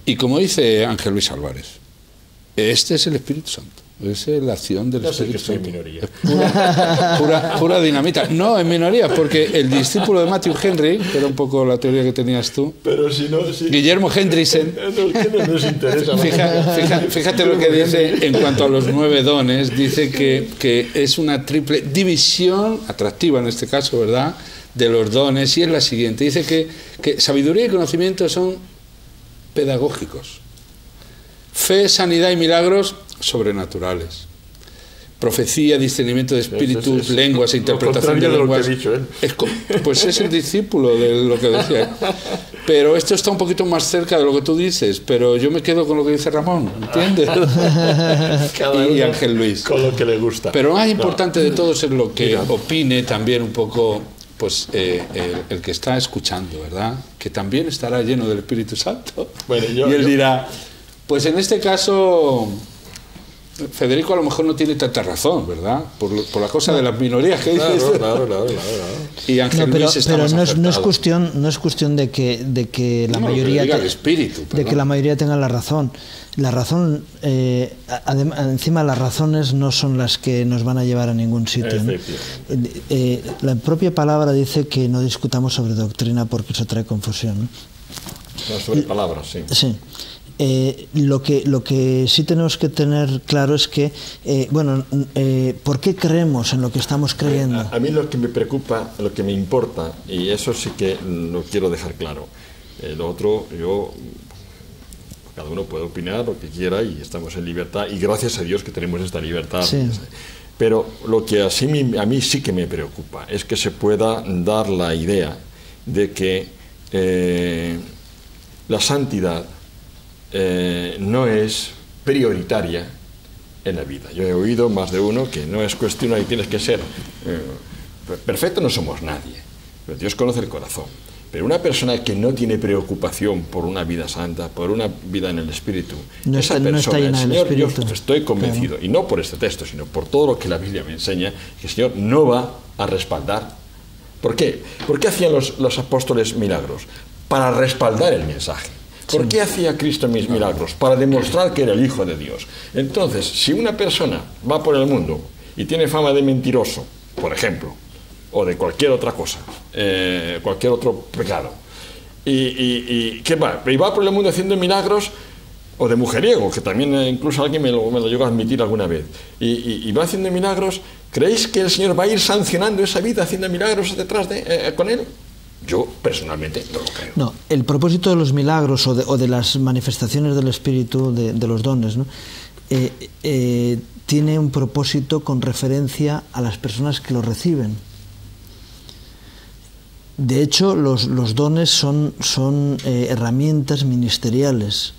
Y como dice Ángel Luis Álvarez, este es el Espíritu Santo. Es la acción del
Ya sé que
Espíritu
estoy en
Santo.
minoría.
Es pura dinamita. No, en minoría, porque el discípulo de Matthew Henry, que era un poco la teoría que tenías tú,
Pero si no, si...
Guillermo Hendrickson,
no nos interesa.
fíjate lo que dice en cuanto a los 9 dones, dice que es una triple división, atractiva en este caso, ¿verdad?, de los dones, y es la siguiente. Dice que sabiduría y conocimiento son pedagógicos. Fe, sanidad y milagros, sobrenaturales. Profecía, discernimiento de espíritus, lenguas e interpretación de lenguas. Pues es el discípulo de lo que decía él. Pero esto está un poquito más cerca de lo que tú dices, pero yo me quedo con lo que dice Ramón, ¿entiendes? Y Ángel Luis.
Con lo que le gusta.
Pero lo más importante de todos es lo que opine también un poco, pues el que está escuchando, ¿verdad? Que también estará lleno del Espíritu Santo. Bueno, y él dirá, pues en este caso Federico a lo mejor no tiene tanta razón, ¿verdad? Por la cosa de las minorías que dices.
Claro.
Y Ángel Luis está más
pero no es cuestión de que la mayoría
el espíritu,
de que la mayoría tenga la razón. La razón, encima las razones no son las que nos van a llevar a ningún sitio, ¿no? La propia palabra dice que no discutamos sobre doctrina porque eso trae confusión, ¿no?
No, sobre palabras, sí.
Sí. Lo que sí tenemos que tener claro es que, ¿por qué creemos en lo que estamos creyendo?
A mí lo que me preocupa, lo que me importa, y eso sí que lo quiero dejar claro. Lo otro, cada uno puede opinar lo que quiera y estamos en libertad, y gracias a Dios que tenemos esta libertad.
Sí.
Pero lo que a mí sí que me preocupa es que se pueda dar la idea de que la santidad no es prioritaria en la vida. Yo he oído más de uno que no es cuestión de que tienes que ser perfecto, no somos nadie, pero Dios conoce el corazón. Pero una persona que no tiene preocupación por una vida santa, por una vida en el Espíritu, esa persona, el Señor, yo estoy convencido, y no por este texto, sino por todo lo que la Biblia me enseña, que el Señor no va a respaldar. ¿Por qué? ¿Por qué hacían los apóstoles milagros? Para respaldar el mensaje. ¿Por qué hacía Cristo mis milagros? Para demostrar que era el Hijo de Dios. Entonces, si una persona va por el mundo y tiene fama de mentiroso, por ejemplo, o de cualquier otra cosa, cualquier otro pecado, y ¿qué va? Y va por el mundo haciendo milagros, o de mujeriego, que también incluso alguien me lo llegó a admitir alguna vez, y va haciendo milagros, ¿creéis que el Señor va a ir sancionando esa vida haciendo milagros detrás con él? Yo personalmente no lo creo.
No, el propósito de los milagros o de las manifestaciones del Espíritu, de los dones, ¿no? Tiene un propósito con referencia a las personas que lo reciben. De hecho, los dones son herramientas ministeriales.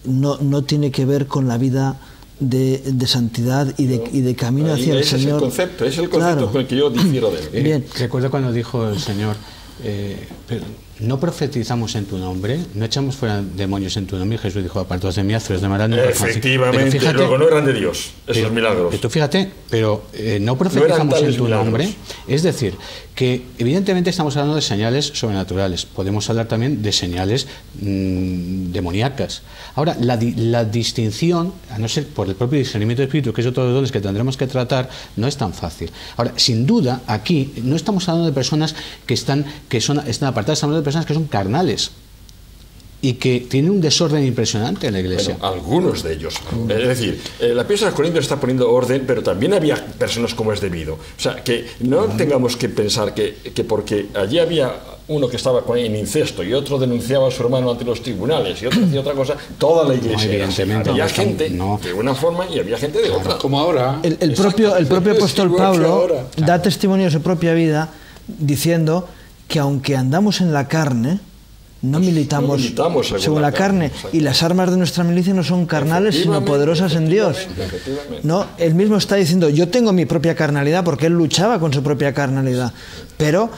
No tiene que ver con la vida de santidad y de camino hacia el Señor.
Ese es el concepto con el que yo difiero de él.
Bien. Recuerdo cuando dijo el Señor, no profetizamos en tu nombre, no echamos fuera demonios en tu nombre, y Jesús dijo, apartaos de mí, haceros de maldad.
Efectivamente, fíjate, luego no eran de Dios esos milagros.
Tú fíjate, pero no profetizamos en tu nombre, es decir, que evidentemente estamos hablando de señales sobrenaturales, podemos hablar también de señales demoníacas. Ahora, la distinción, a no ser por el propio discernimiento de espíritu, que es otro de los dones que tendremos que tratar, no es tan fácil. Ahora, sin duda, aquí no estamos hablando de personas que están apartadas, estamos hablando de personas que son carnales y que tienen un desorden impresionante en la iglesia.
Bueno, algunos de ellos. Es decir, la Epístola a los Corintios está poniendo orden, pero también había personas como es debido. O sea, que no tengamos que pensar que porque allí había uno que estaba en incesto y otro denunciaba a su hermano ante los tribunales y otro hacía otra cosa, toda la iglesia.
No, evidentemente,
había gente de una forma y había gente de otra.
Como ahora.
El propio apóstol Pablo da testimonio de su propia vida diciendo que aunque andamos en la carne, no militamos según la carne, y las armas de nuestra milicia no son carnales sino poderosas en Dios. No, él mismo está diciendo, yo tengo mi propia carnalidad, porque él luchaba con su propia carnalidad, pero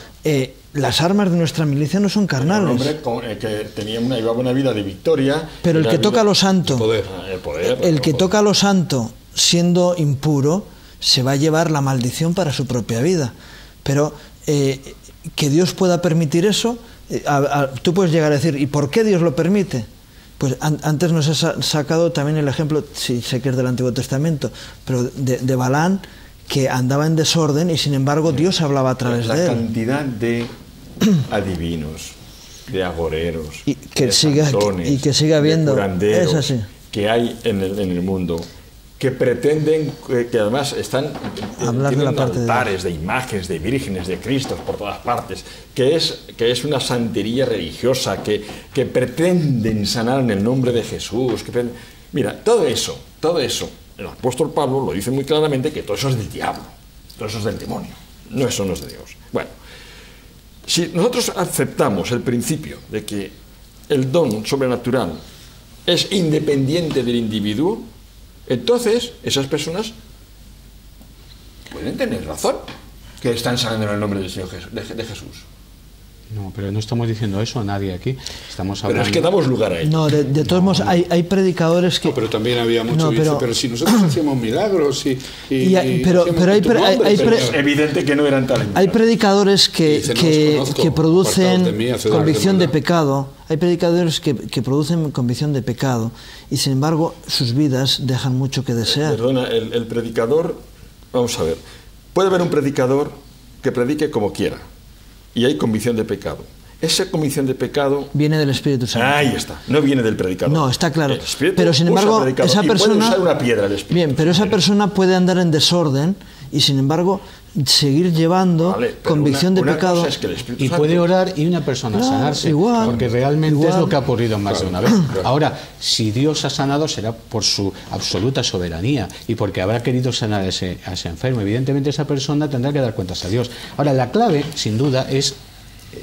las armas de nuestra milicia no son carnales.
Un hombre que llevaba una vida de victoria,
pero el que toca lo santo,
el
que toca lo santo siendo impuro, se va a llevar la maldición para su propia vida. Pero que Dios pueda permitir eso, tú puedes llegar a decir, ¿y por qué Dios lo permite? Pues antes nos has sacado también el ejemplo, sí, sé que es del Antiguo Testamento, pero de Balaam, que andaba en desorden y sin embargo Dios hablaba a través de él.
La cantidad de adivinos, de agoreros,
y que
de
siga
santones,
y que siga habiendo,
de curanderos
es así,
que hay en el mundo, que pretenden, que además están tienen altares de imágenes, de vírgenes, de Cristos por todas partes, que es una santería religiosa, que pretenden sanar en el nombre de Jesús. Mira, todo eso, el apóstol Pablo lo dice muy claramente, que todo eso es del diablo, todo eso es del demonio, no, eso no es de Dios. Bueno, si nosotros aceptamos el principio de que el don sobrenatural es independiente del individuo, entonces esas personas pueden tener razón, que están sanando en el nombre del Señor de Jesús.
No, pero no estamos diciendo eso a nadie aquí. Estamos hablando...
Pero es que damos lugar a ello.
No, de todos modos, hay predicadores que...
No, pero también había mucho que dice, pero si nosotros hacíamos milagros
pero
es evidente que no eran talentos.
Hay predicadores que producen convicción de pecado. Hay predicadores que producen convicción de pecado y sin embargo sus vidas dejan mucho que desear.
Perdona, el predicador, vamos a ver, puede haber un predicador que predique como quiera y hay convicción de pecado. Esa convicción de pecado
viene del Espíritu Santo.
Ahí está, no viene del predicador.
No, está claro. Pero sin embargo, esa persona
puede usar una piedra el Espíritu.
Bien, pero esa persona puede andar en desorden y sin embargo seguir llevando convicción de pecado.
Es que el Espíritu
y
Santo...
puede orar y una persona sanarse,
igual,
porque realmente es lo que ha ocurrido más de una vez. Ahora, si Dios ha sanado será por su absoluta soberanía y porque habrá querido sanar a ese enfermo. Evidentemente esa persona tendrá que dar cuentas a Dios. Ahora, la clave, sin duda, es...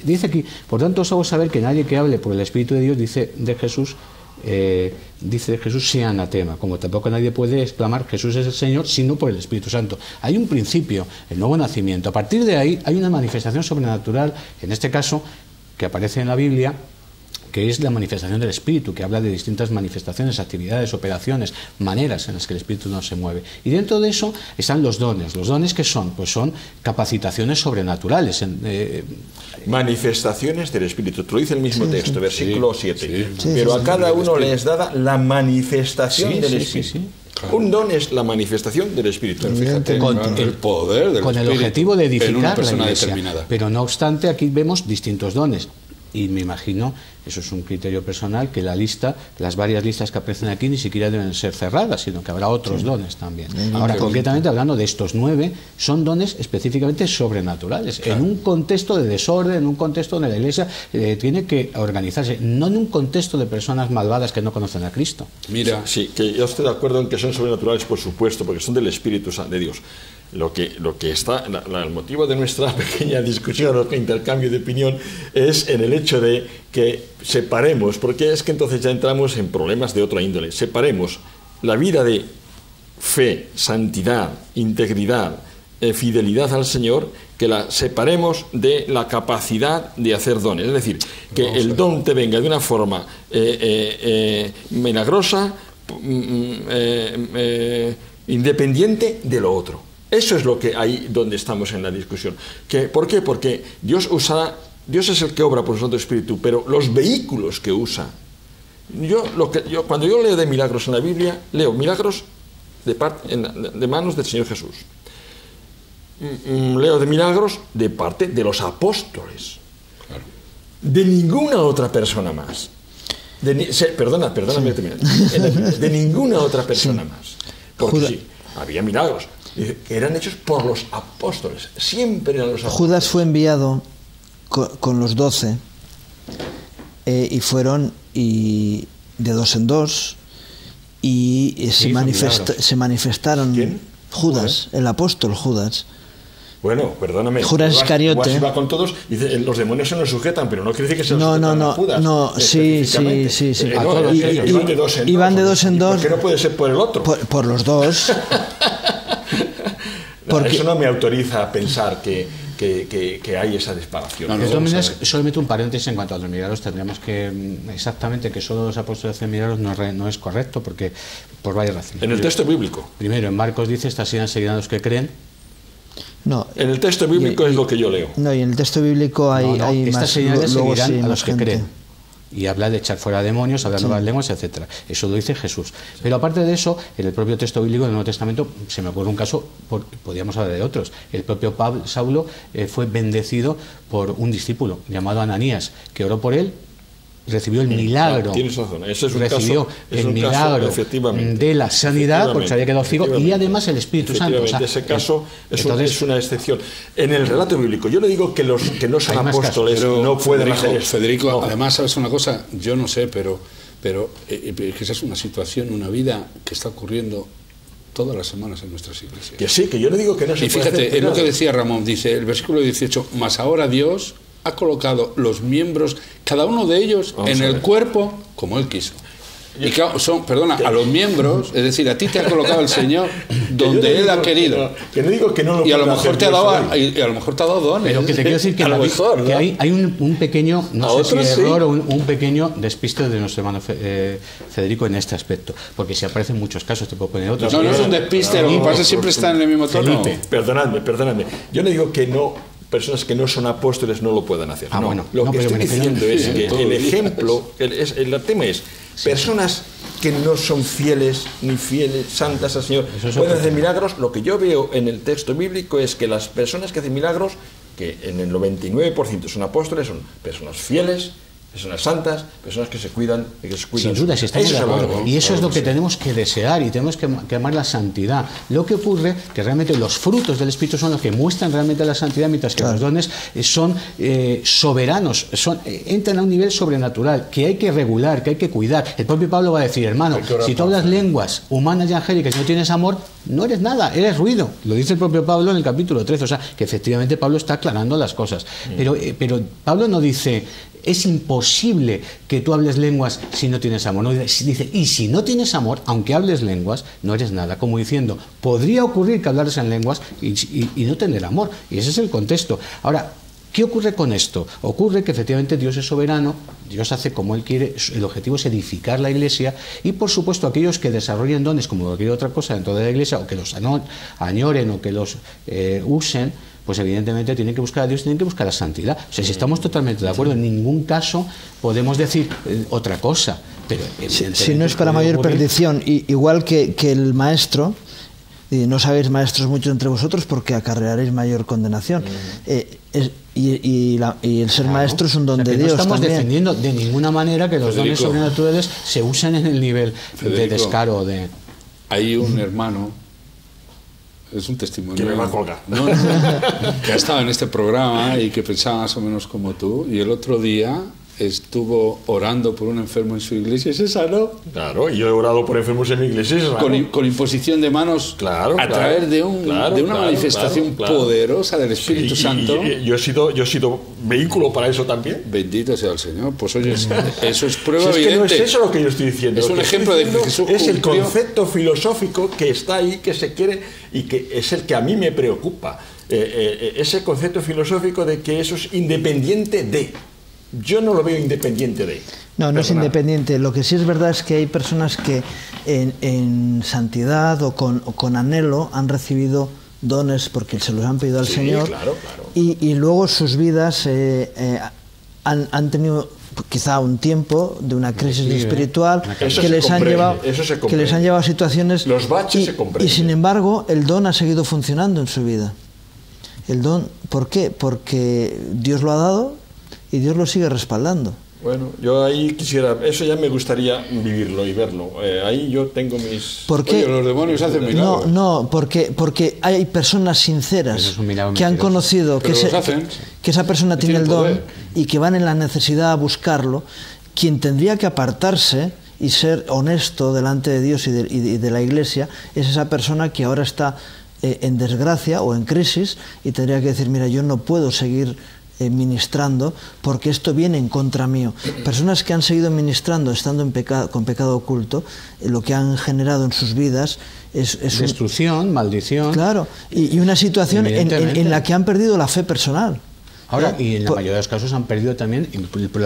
Dice aquí, por tanto os hago saber que nadie que hable por el Espíritu de Dios dice de Jesús sea anatema, como tampoco nadie puede exclamar Jesús es el Señor sino por el Espíritu Santo. Hay un principio, el nuevo nacimiento. A partir de ahí hay una manifestación sobrenatural, en este caso, que aparece en la Biblia, que es la manifestación del Espíritu, que habla de distintas manifestaciones, actividades, operaciones, maneras en las que el Espíritu no se mueve. Y dentro de eso están los dones. ¿Los dones qué son? Pues son capacitaciones sobrenaturales.
Manifestaciones del Espíritu. Te lo dice el mismo texto, versículo 7. Pero a cada uno le es dada la manifestación del Espíritu. Claro. Un don es la manifestación del Espíritu.
Pero fíjate, con el poder del
con
Espíritu,
el objetivo de edificar
en una persona
la Iglesia.
determinada.
Pero no obstante, aquí vemos distintos dones. Y me imagino, eso es un criterio personal, que las varias listas que aparecen aquí ni siquiera deben ser cerradas, sino que habrá otros dones también. Ahora, concretamente hablando de estos 9, son dones específicamente sobrenaturales, en un contexto de desorden, en un contexto donde la Iglesia tiene que organizarse, no en un contexto de personas malvadas que no conocen a Cristo.
Mira, sí, que yo estoy de acuerdo en que son sobrenaturales, por supuesto, porque son del Espíritu de Dios. Lo que está, el motivo de nuestra pequeña discusión o intercambio de opinión es en el hecho de que separemos, porque es que entonces ya entramos en problemas de otra índole, separemos la vida de fe, santidad, integridad, fidelidad al Señor, que la separemos de la capacidad de hacer dones. Es decir, que el don te venga de una forma milagrosa, independiente de lo otro. Eso es lo que hay donde estamos en la discusión. ¿Por qué? Porque Dios es el que obra por su Santo Espíritu, pero los vehículos que usa. Cuando yo leo de milagros en la Biblia, leo milagros de manos del Señor Jesús. Leo de milagros de parte de los apóstoles. Claro. De ninguna otra persona más. Perdóname, de ninguna otra persona más. Porque sí, había milagros que eran hechos por los apóstoles, siempre eran los apóstoles.
Judas fue enviado con los 12 y fueron de 2 en 2 y se manifestaron.
¿Quién?
Judas, el apóstol Judas.
Bueno, perdóname.
Judas Iscariote.
Judas iba con todos y dice, los demonios se nos sujetan, pero no quiere decir que se nos sujetan a Judas.
No, sí. Iban de 2 en 2.
¿Por qué no puede ser por el otro?
Por los dos.
Porque eso no me autoriza a pensar que hay esa disparación.
De todas maneras, solamente un paréntesis en cuanto a los milagros. Tendríamos que exactamente que solo los apóstoles hacen milagros no es correcto, porque por varias razones.
En el texto bíblico.
Primero, en Marcos dice, estas señales seguirán a los que creen.
No,
en el texto bíblico es lo que yo leo.
No, y en el texto bíblico hay
estas
más.
Señales seguirán a los que creen. y habla de echar fuera demonios, hablar nuevas lenguas, etcétera. Eso lo dice Jesús. Pero aparte de eso, en el propio texto bíblico del Nuevo Testamento se me ocurre un caso, podríamos hablar de otros. El propio Saulo fue bendecido por un discípulo llamado Ananías, que oró por él, recibió el milagro,
tienes razón. Ese es un
recibió
caso,
el milagro de la sanidad, porque se había quedado ciego, y además el Espíritu Santo.
O sea, ese caso es una excepción. En el relato bíblico, yo le digo que los que no son apóstoles no pueden hacer eso.
Federico,
no.
Además, ¿sabes una cosa? Yo no sé, pero que esa es una situación, una vida que está ocurriendo todas las semanas en nuestras iglesias.
Que sí, que yo le digo que no se
y
puede
fíjate,
hacer.
es lo que decía Ramón, dice el versículo 18, mas ahora Dios ha colocado los miembros, cada uno de ellos, en el cuerpo como Él quiso. Y claro, a los miembros, es decir, a ti te ha colocado el Señor donde Él ha querido.
Que no digo que no lo
y a lo
pueda
mejor
hacer
te ha
Dios
dado,
hoy.
y a lo mejor te ha dado dones.
Pero que te quiero decir que, que hay un pequeño, no sé si error o un pequeño despiste de nuestro hermano Federico en este aspecto, porque si aparecen muchos casos, te puedo poner otros.
No es un despiste, lo que pasa es que siempre está en el mismo tono.
Perdonadme. Yo no digo que no. Personas que no son apóstoles no lo puedan hacer. Lo que estoy diciendo es que el ejemplo, el tema es personas que no son fieles ni fieles, santas al Señor, pueden hacer milagros. Lo que yo veo en el texto bíblico es que las personas que hacen milagros, que en el 99% son apóstoles, son personas fieles, personas santas, personas que se cuidan.
Sin duda, si estamos de acuerdo. Y eso es lo que tenemos que desear y tenemos que amar la santidad. Lo que ocurre que realmente los frutos del Espíritu son los que muestran realmente la santidad, mientras que los dones son soberanos, entran a un nivel sobrenatural que hay que regular, que hay que cuidar. El propio Pablo va a decir, hermano, si tú hablas lenguas humanas y angélicas y no tienes amor, no eres nada, eres ruido. Lo dice el propio Pablo en el capítulo 13. O sea, que efectivamente Pablo está aclarando las cosas. Pero Pablo no dice, es imposible que tú hables lenguas si no tienes amor. No, dice, y si no tienes amor, aunque hables lenguas, no eres nada. Como diciendo, podría ocurrir que hablares en lenguas y no tener amor. Y ese es el contexto. Ahora, ¿qué ocurre con esto? Ocurre que efectivamente Dios es soberano, Dios hace como Él quiere, el objetivo es edificar la Iglesia y por supuesto aquellos que desarrollen dones como cualquier otra cosa dentro de la Iglesia o que los añoren o que los usen, pues evidentemente tienen que buscar a Dios, tienen que buscar la santidad. O sea, si estamos totalmente de acuerdo, en ningún caso podemos decir otra cosa. Pero
si no es para mayor perdición, igual que el maestro, y no sabéis maestros mucho entre vosotros porque acarrearéis mayor condenación. Y el ser maestro es un don de Dios.
No estamos
también
defendiendo de ninguna manera que los dones sobrenaturales se usen en el nivel de descaro.
Hay un hermano, es un testimonio,
que me va a colgar.
Que ha estado en este programa y que pensaba más o menos como tú, y el otro día estuvo orando por un enfermo en su iglesia y se sanó.
Claro, y yo he orado por enfermos en mi iglesia y se sanó.
Con imposición de manos, a través de una manifestación poderosa del Espíritu Santo.
Y yo he sido vehículo para eso también.
Bendito sea el Señor. Pues oye, eso es prueba
evidente.
Es que no
es eso lo que yo estoy diciendo.
Es un ejemplo de que Jesús cumplió.
Es el concepto filosófico que está ahí, que se quiere y que es el que a mí me preocupa. Ese concepto filosófico de que eso es independiente de... Yo no lo veo independiente de...
No es independiente. Lo que sí es verdad es que hay personas que en santidad o con anhelo han recibido dones porque se los han pedido al Señor.
Claro.
Y luego sus vidas han tenido quizá un tiempo de una crisis espiritual que les han llevado a situaciones...
Los baches se comprenden.
Y sin embargo el don ha seguido funcionando en su vida. El don, ¿por qué? Porque Dios lo ha dado y Dios lo sigue respaldando.
Bueno, yo ahí quisiera, eso ya me gustaría vivirlo y verlo. Ahí yo tengo mis...
¿Por qué?
Oye, los demonios hacen milagros.
No, porque hay personas sinceras que han conocido que esa persona tiene el don y que van en la necesidad a buscarlo. Quien tendría que apartarse y ser honesto delante de Dios y de la Iglesia es esa persona que ahora está en desgracia o en crisis y tendría que decir, mira, yo no puedo seguir ministrando porque esto viene en contra mío. Personas que han seguido ministrando estando con pecado oculto, lo que han generado en sus vidas es
destrucción, maldición.
Claro, y una situación en la que han perdido la fe personal.
Ahora, y en la mayoría de los casos han perdido también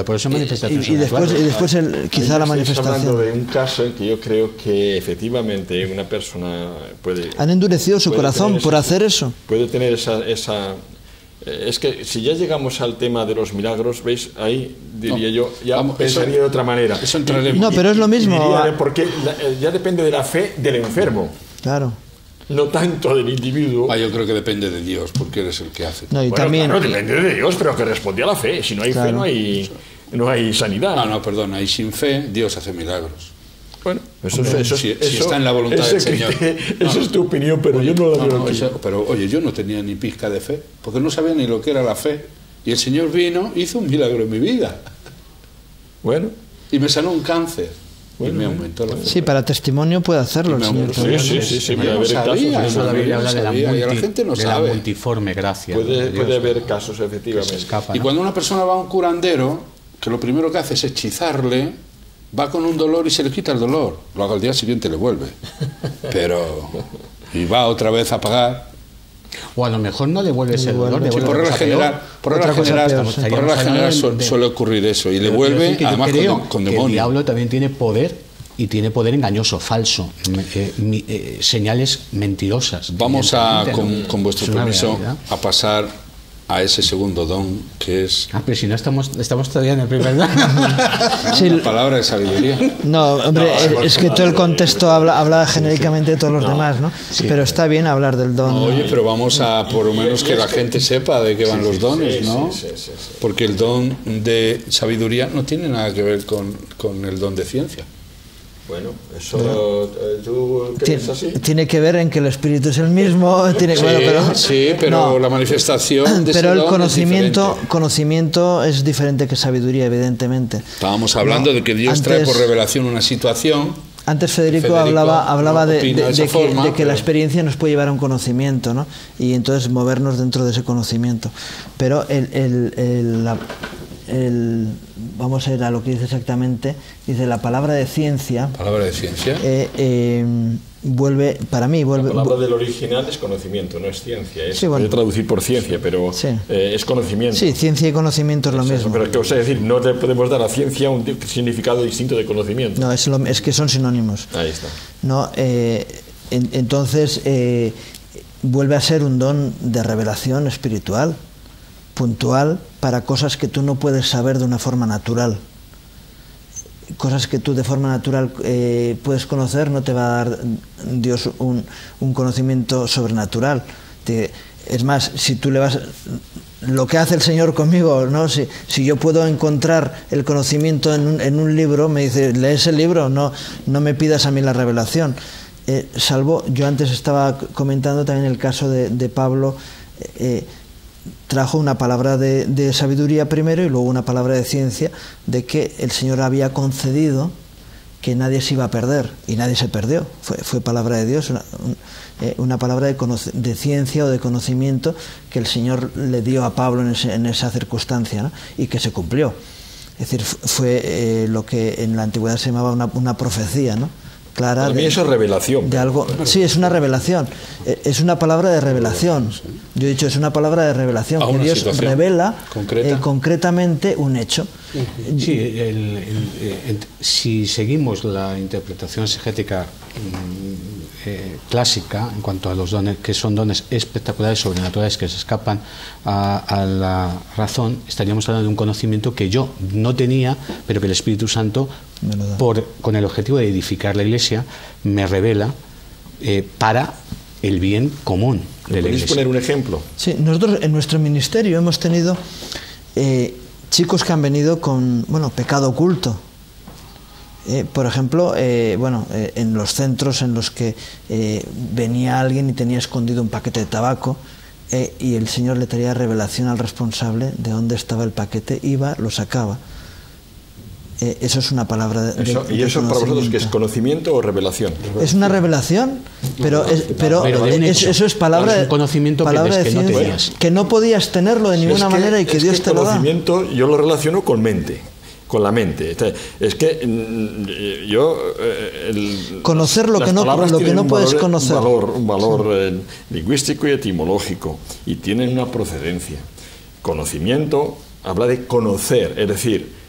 por eso manifestaciones.
Y después quizá la manifestación.
Estoy hablando de un caso en que yo creo que efectivamente una persona puede...
Han endurecido su corazón por hacer eso.
Puede tener esa Es que si ya llegamos al tema de los milagros, ¿veis? Ahí diría yo, ya
vamos,
pensaría de otra manera.
Eso entraremos.
No, pero es lo mismo.
Diría, porque ya depende de la fe del enfermo,
Claro.
no tanto del individuo.
Yo creo que depende de Dios, porque eres el que hace.
No, y
Bueno,
también.
claro, depende de Dios, pero que responde a la fe. Si no hay fe,
Claro.
no hay sanidad.
No, perdona, y sin fe Dios hace milagros.
Bueno,
si está en la voluntad del Señor.
Esa es tu opinión, pero yo no la veo aquí.
Pero oye, yo no tenía ni pizca de fe, porque no sabía ni lo que era la fe. Y el Señor vino, hizo un milagro en mi vida.
Bueno,
Y me sanó un cáncer.
Bueno,
y me aumentó la fe.
Sí, para testimonio puede hacerlo el Señor.
Sí,
sí,
Yo
puede
no
haber
sabía,
casos.
Eso la Biblia habla de la,
y la gente no
de la
sabe.
multiforme gracia. de
puede
Dios,
haber casos,
que se
efectivamente.
escapa,
Y
¿no?
cuando una persona va a un curandero, que lo primero que hace es hechizarle, va con un dolor y se le quita el dolor. Luego al día siguiente le vuelve. Pero... Y va otra vez a pagar.
O a lo mejor no devuelve ese dolor,
Sí,
Sí,
devuelve
por
otra
regla
cosa
general,
peor.
por regla
Otra cosa
general,
peor,
por
sí.
regla
Estaríamos
general
hablando de-
suele ocurrir eso. Y le
Pero
vuelve,
quiero decir que yo
además
creo
con
que el
demonio.
diablo también tiene poder, y tiene poder engañoso, falso, señales mentirosas.
Vamos a,
evidentemente, ¿no?
con vuestro
Es una
permiso,
realidad.
a pasar a ese segundo don, que es
Pero si no estamos todavía en el primer don.
Sí,
la palabra de sabiduría.
No, hombre, es que todo el contexto habla genéricamente de todos los demás, ¿no? Pero está bien hablar del don.
Oye, pero vamos a por lo menos que la gente sepa de qué van los dones, ¿no?
Sí.
Porque el don de sabiduría no tiene nada que ver con el don de ciencia.
Bueno, eso tú crees así.
Tiene que ver en que el espíritu es el mismo. Tiene,
Sí,
bueno,
pero
no,
la manifestación de
pero
ese
el
don
conocimiento es diferente que sabiduría, evidentemente.
Estábamos hablando
No,
de que Dios trae por revelación una situación.
Antes Federico
Federico
hablaba de
opina de esa
que
forma,
la
pero-
experiencia nos puede llevar a un conocimiento, ¿no? Y entonces movernos dentro de ese conocimiento. Pero vamos a ir a lo que dice exactamente. Dice la palabra de ciencia
Palabra de ciencia.
vuelve, para mí,
La palabra del original es conocimiento, no es ciencia.
Sí, bueno.
Puede traducir por ciencia, pero
Sí.
Es conocimiento.
Sí, ciencia y conocimiento es lo
Eso,
mismo.
Pero ¿qué os he decir? No le podemos dar a ciencia un significado distinto de conocimiento.
No, es que son sinónimos.
Ahí está.
¿No? Entonces vuelve a ser un don de revelación espiritual, puntual, para cosas que tú no puedes saber de una forma natural. Cosas que tú de forma natural puedes conocer, no te va a dar Dios un conocimiento sobrenatural. Es más, si tú le vas... Lo que hace el Señor conmigo, ¿no? Si yo puedo encontrar el conocimiento en un libro, me dice, ¿lees el libro? No me pidas a mí la revelación. Salvo, yo antes estaba comentando también el caso de Pablo, trajo una palabra de sabiduría primero y luego una palabra de ciencia, de que el Señor había concedido que nadie se iba a perder, y nadie se perdió. Fue palabra de Dios, una palabra de ciencia o de conocimiento que el Señor le dio a Pablo en esa circunstancia, ¿no? Y que se cumplió. Es decir, fue lo que en la antigüedad se llamaba una profecía, ¿no? Clara.
Para mí eso es revelación.
De algo, sí, es una revelación. Es una palabra de revelación. Yo he dicho, es una palabra de revelación. Que Dios revela concretamente un hecho.
Sí, si seguimos la interpretación exegética clásica en cuanto a los dones, que son dones espectaculares, sobrenaturales, que se escapan a la razón, estaríamos hablando de un conocimiento que yo no tenía, pero que el Espíritu Santo, con el objetivo de edificar la Iglesia, me revela para el bien común de la Iglesia.
¿Podéis poner un ejemplo?
Sí, nosotros en nuestro ministerio hemos tenido chicos que han venido con pecado oculto. Por ejemplo, en los centros en los que venía alguien y tenía escondido un paquete de tabaco, y el Señor le traía revelación al responsable de dónde estaba el paquete, iba, lo sacaba. Eso es una palabra de
¿Y eso para vosotros qué es, conocimiento o revelación?
Es una revelación, pero eso es palabra de
conocimiento
palabra
que
de
no
ciencia,
tenías.
Que no podías tenerlo de ninguna manera y que Dios te lo da.
El conocimiento yo lo relaciono con mente, con la mente. Es que yo...
conocer lo que no puedes conocer.
Un valor lingüístico y etimológico, y tienen una procedencia. Conocimiento habla de conocer, es decir,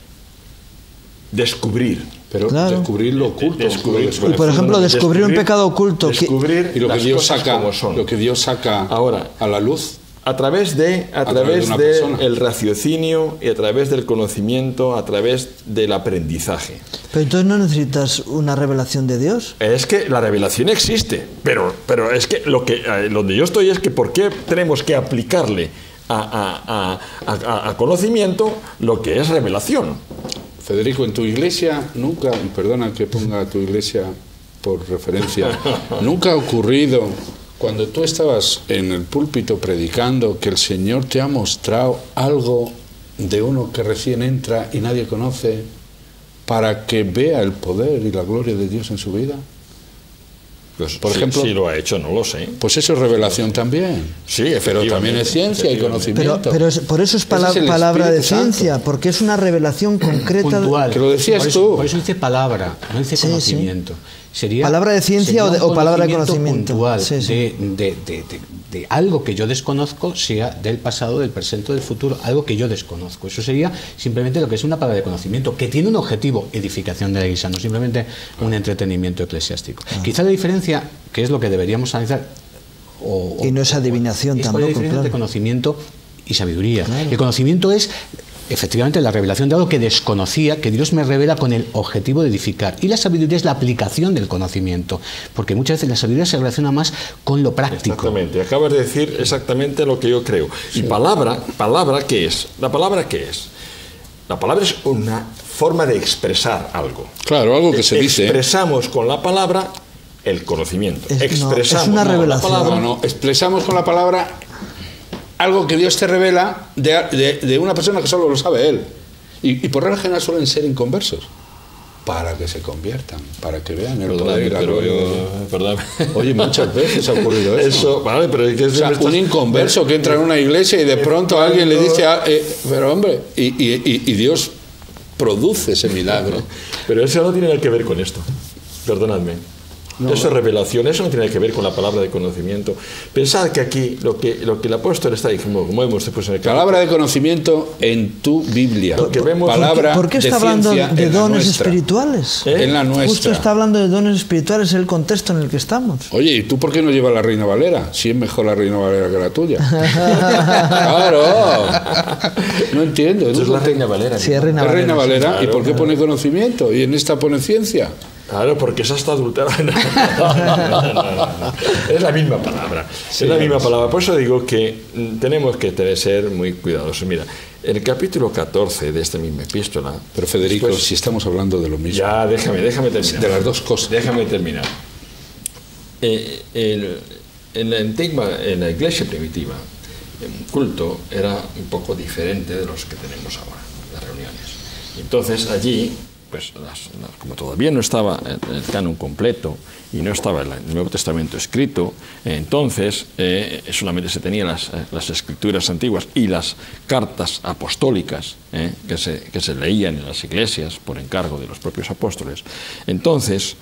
descubrir.
Pero
claro.
Descubrir lo oculto.
Y por ejemplo, descubrir un pecado oculto.
Descubrir
y lo que Dios
cosas
saca,
como son.
Lo que Dios saca
ahora
a la luz.
a través
de una persona.
del raciocinio y a través del conocimiento, a través del aprendizaje.
Pero entonces no necesitas una revelación de Dios.
Es que la revelación existe, pero es que donde yo estoy es que ¿por qué tenemos que aplicarle a conocimiento lo que es revelación?
Federico, en tu iglesia nunca, y perdona que ponga tu iglesia por referencia, nunca ha ocurrido, cuando tú estabas en el púlpito predicando, que el Señor te ha mostrado algo de uno que recién entra y nadie conoce, para que vea el poder y la gloria de Dios en su vida?
Pues,
por ejemplo,
si lo ha hecho, no lo sé.
Pues eso es revelación también.
Sí,
pero también es ciencia y conocimiento.
Pero por eso es palabra de ciencia, porque es una revelación concreta.
Puntual.
Que lo decías tú.
Por eso dice palabra, no dice conocimiento. Sería
palabra de ciencia o palabra de conocimiento
puntual,
sí.
de algo que yo desconozco, sea del pasado, del presente o del futuro, algo que yo desconozco. Eso sería simplemente lo que es una palabra de conocimiento, que tiene un objetivo, edificación de la Iglesia, no simplemente un entretenimiento eclesiástico. Quizá la diferencia, que es lo que deberíamos analizar,
y no es adivinación
es
tampoco,
la diferencia
claro.
de conocimiento y sabiduría.
Claro.
El conocimiento es efectivamente la revelación de algo que desconocía, que Dios me revela con el objetivo de edificar. Y la sabiduría es la aplicación del conocimiento, porque muchas veces la sabiduría se relaciona más con lo práctico.
Exactamente, acabas de decir exactamente lo que yo creo. Y
Sí.
palabra, ¿qué es? ¿La palabra qué es? La palabra es una forma de expresar algo.
Claro, algo que se dice.
Expresamos con la palabra el conocimiento.
Es una revelación.
La palabra,
No, expresamos con la palabra algo que Dios te revela de una persona que solo lo sabe Él. Y por regla general suelen ser inconversos, para que se conviertan, para que vean el poder y la gloria. Oye, muchas veces ha ocurrido eso.
Vale, pero es que
O sea, un inconverso que entra en una iglesia y de pronto alguien le dice, pero hombre, y Dios produce ese milagro.
Pero eso no tiene nada que ver con esto. Perdonadme. Eso es revelación, eso no tiene que ver con la palabra de conocimiento. Pensad que aquí lo que el apóstol está diciendo, como hemos después en el
palabra de conocimiento en tu Biblia.
Lo que vemos,
palabra
¿Por qué está hablando de dones
nuestra,
espirituales?
En la nuestra.
Justo está hablando de dones espirituales, es el contexto en el que estamos.
Oye, ¿y tú por qué no llevas la Reina Valera? Si es mejor la Reina Valera que la tuya. Claro. No entiendo.
Eso es la Reina Valera.
Sí, es Reina
La Reina Valera.
Claro,
¿Y por qué pone conocimiento? ¿Y en esta pone ciencia?
Claro, porque esa está adulterada. No. Es la misma palabra.
Sí,
es la misma palabra. Por eso digo que tenemos que ser muy cuidadosos. Mira, en el capítulo 14 de esta misma epístola.
Pero Federico,
después,
si estamos hablando de lo mismo.
Ya, déjame terminar.
De las dos cosas.
Déjame terminar. En la iglesia primitiva, el culto era un poco diferente de los que tenemos ahora, las reuniones. Entonces allí, pues como todavía no estaba el canon completo y no estaba el Nuevo Testamento escrito, entonces solamente se tenían las escrituras antiguas y las cartas apostólicas que se leían en las iglesias por encargo de los propios apóstoles. Entonces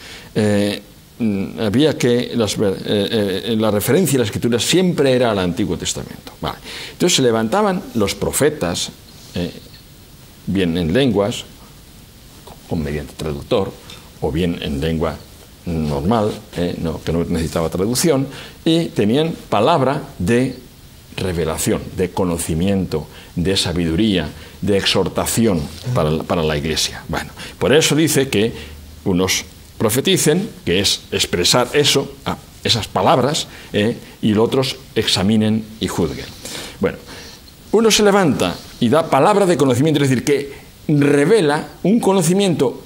había que la referencia a la escritura siempre era al Antiguo Testamento. Vale. Entonces se levantaban los profetas, bien en lenguas, o mediante traductor, o bien en lengua normal, que no necesitaba traducción, y tenían palabra de revelación, de conocimiento, de sabiduría, de exhortación para la iglesia. Bueno, por eso dice que unos profeticen, que es expresar eso, esas palabras, y los otros examinen y juzguen. Bueno, uno se levanta y da palabra de conocimiento, es decir, que revela un conocimiento,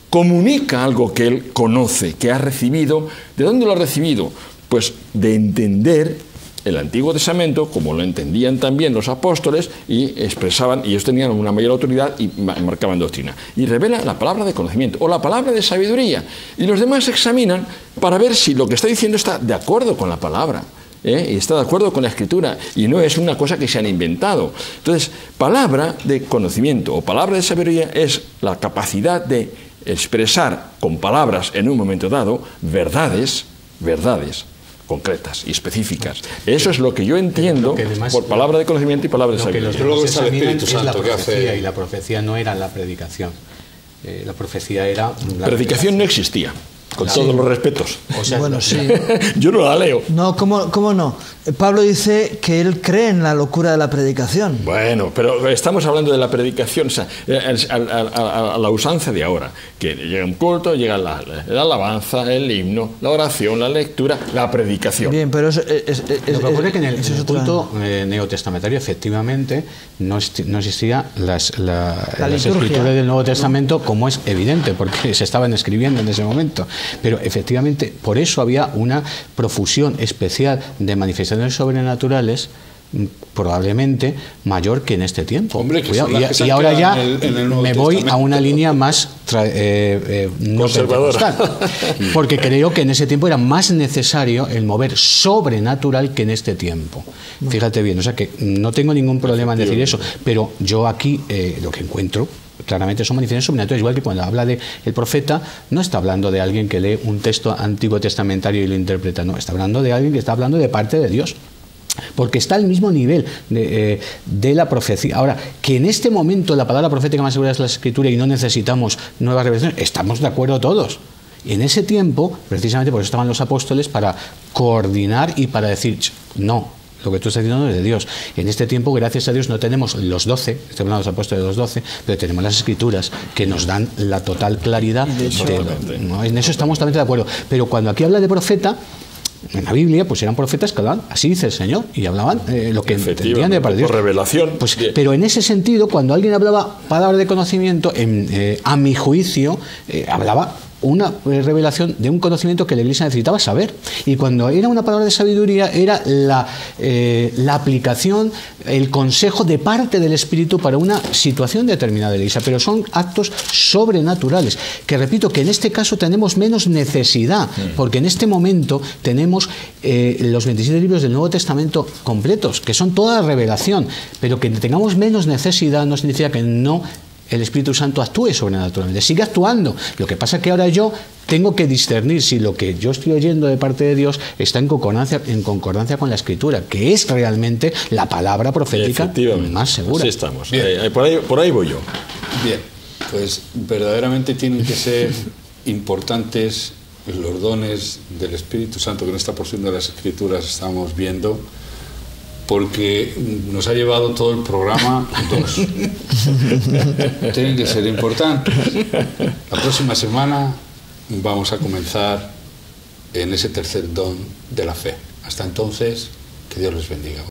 comunica algo que él conoce, que ha recibido. ¿De dónde lo ha recibido? Pues de entender el Antiguo Testamento, como lo entendían también los apóstoles, y expresaban, y ellos tenían una mayor autoridad y marcaban doctrina. Y revela la palabra de conocimiento, o la palabra de sabiduría. Y los demás examinan para ver si lo que está diciendo está de acuerdo con la palabra. Y está de acuerdo con la escritura, y no es una cosa que se han inventado. Entonces, palabra de conocimiento o palabra de sabiduría es la capacidad de expresar con palabras en un momento dado verdades concretas y específicas. Eso es lo que yo entiendo por palabra de conocimiento y palabra de sabiduría.
Pero luego está el Espíritu Santo que hace. Y la profecía no era la predicación. La profecía era...
La predicación no existía. Con todos los respetos.
O sea,
Bueno, sí.
Yo no la leo.
No, ¿cómo no? Pablo dice que él cree en la locura de la predicación.
Bueno, pero estamos hablando de la predicación, o sea, a la usanza de ahora, que llega un culto, llega la alabanza, el himno, la oración, la lectura, la predicación.
Bien, pero
lo que ocurre es que en el culto neotestamentario efectivamente no existía las escrituras del Nuevo Testamento, como es evidente, porque se estaban escribiendo en ese momento. Pero efectivamente, por eso había una profusión especial de manifestaciones sobrenaturales, probablemente mayor que en este tiempo.
Hombre,
y ahora ya me voy a una línea más no
conservadora,
porque creo que en ese tiempo era más necesario el mover sobrenatural que en este tiempo. Fíjate bien, o sea que no tengo ningún problema en decir eso, pero yo aquí lo que encuentro claramente son manifestaciones sobrenaturales, igual que cuando habla de el profeta, no está hablando de alguien que lee un texto antiguo testamentario y lo interpreta, no, está hablando de alguien que está hablando de parte de Dios, porque está al mismo nivel de la profecía. Ahora, que en este momento la palabra profética más segura es la escritura y no necesitamos nuevas revelaciones, estamos de acuerdo todos. Y en ese tiempo, precisamente por eso estaban los apóstoles, para coordinar y para decir, no, lo que tú estás diciendo es de Dios. En este tiempo, gracias a Dios, no tenemos los 12, estoy hablando de los apóstoles de los 12, pero tenemos las escrituras que nos dan la total claridad. ¿No? En eso estamos totalmente de acuerdo. Pero cuando aquí habla de profeta, en la Biblia, pues eran profetas que hablaban, así dice el Señor, y hablaban lo que entendían de parte de Dios.
Por revelación.
Pues, pero en ese sentido, cuando alguien hablaba palabras de conocimiento, a mi juicio, hablaba una revelación de un conocimiento que la Iglesia necesitaba saber. Y cuando era una palabra de sabiduría, era la aplicación, el consejo de parte del Espíritu para una situación determinada de la Iglesia. Pero son actos sobrenaturales, que repito, que en este caso tenemos menos necesidad, porque en este momento tenemos los 27 libros del Nuevo Testamento completos, que son toda revelación, pero que tengamos menos necesidad no significa que no el Espíritu Santo actúe sobrenaturalmente, sigue actuando. Lo que pasa es que ahora yo tengo que discernir si lo que yo estoy oyendo de parte de Dios está en concordancia con la Escritura, que es realmente la palabra profética más segura.
Así estamos. Por ahí voy yo.
Bien, pues verdaderamente tienen que ser importantes los dones del Espíritu Santo que en esta porción de las Escrituras estamos viendo, porque nos ha llevado todo el programa 2. Tienen que ser importantes. La próxima semana vamos a comenzar en ese tercer don de la fe. Hasta entonces, que Dios les bendiga.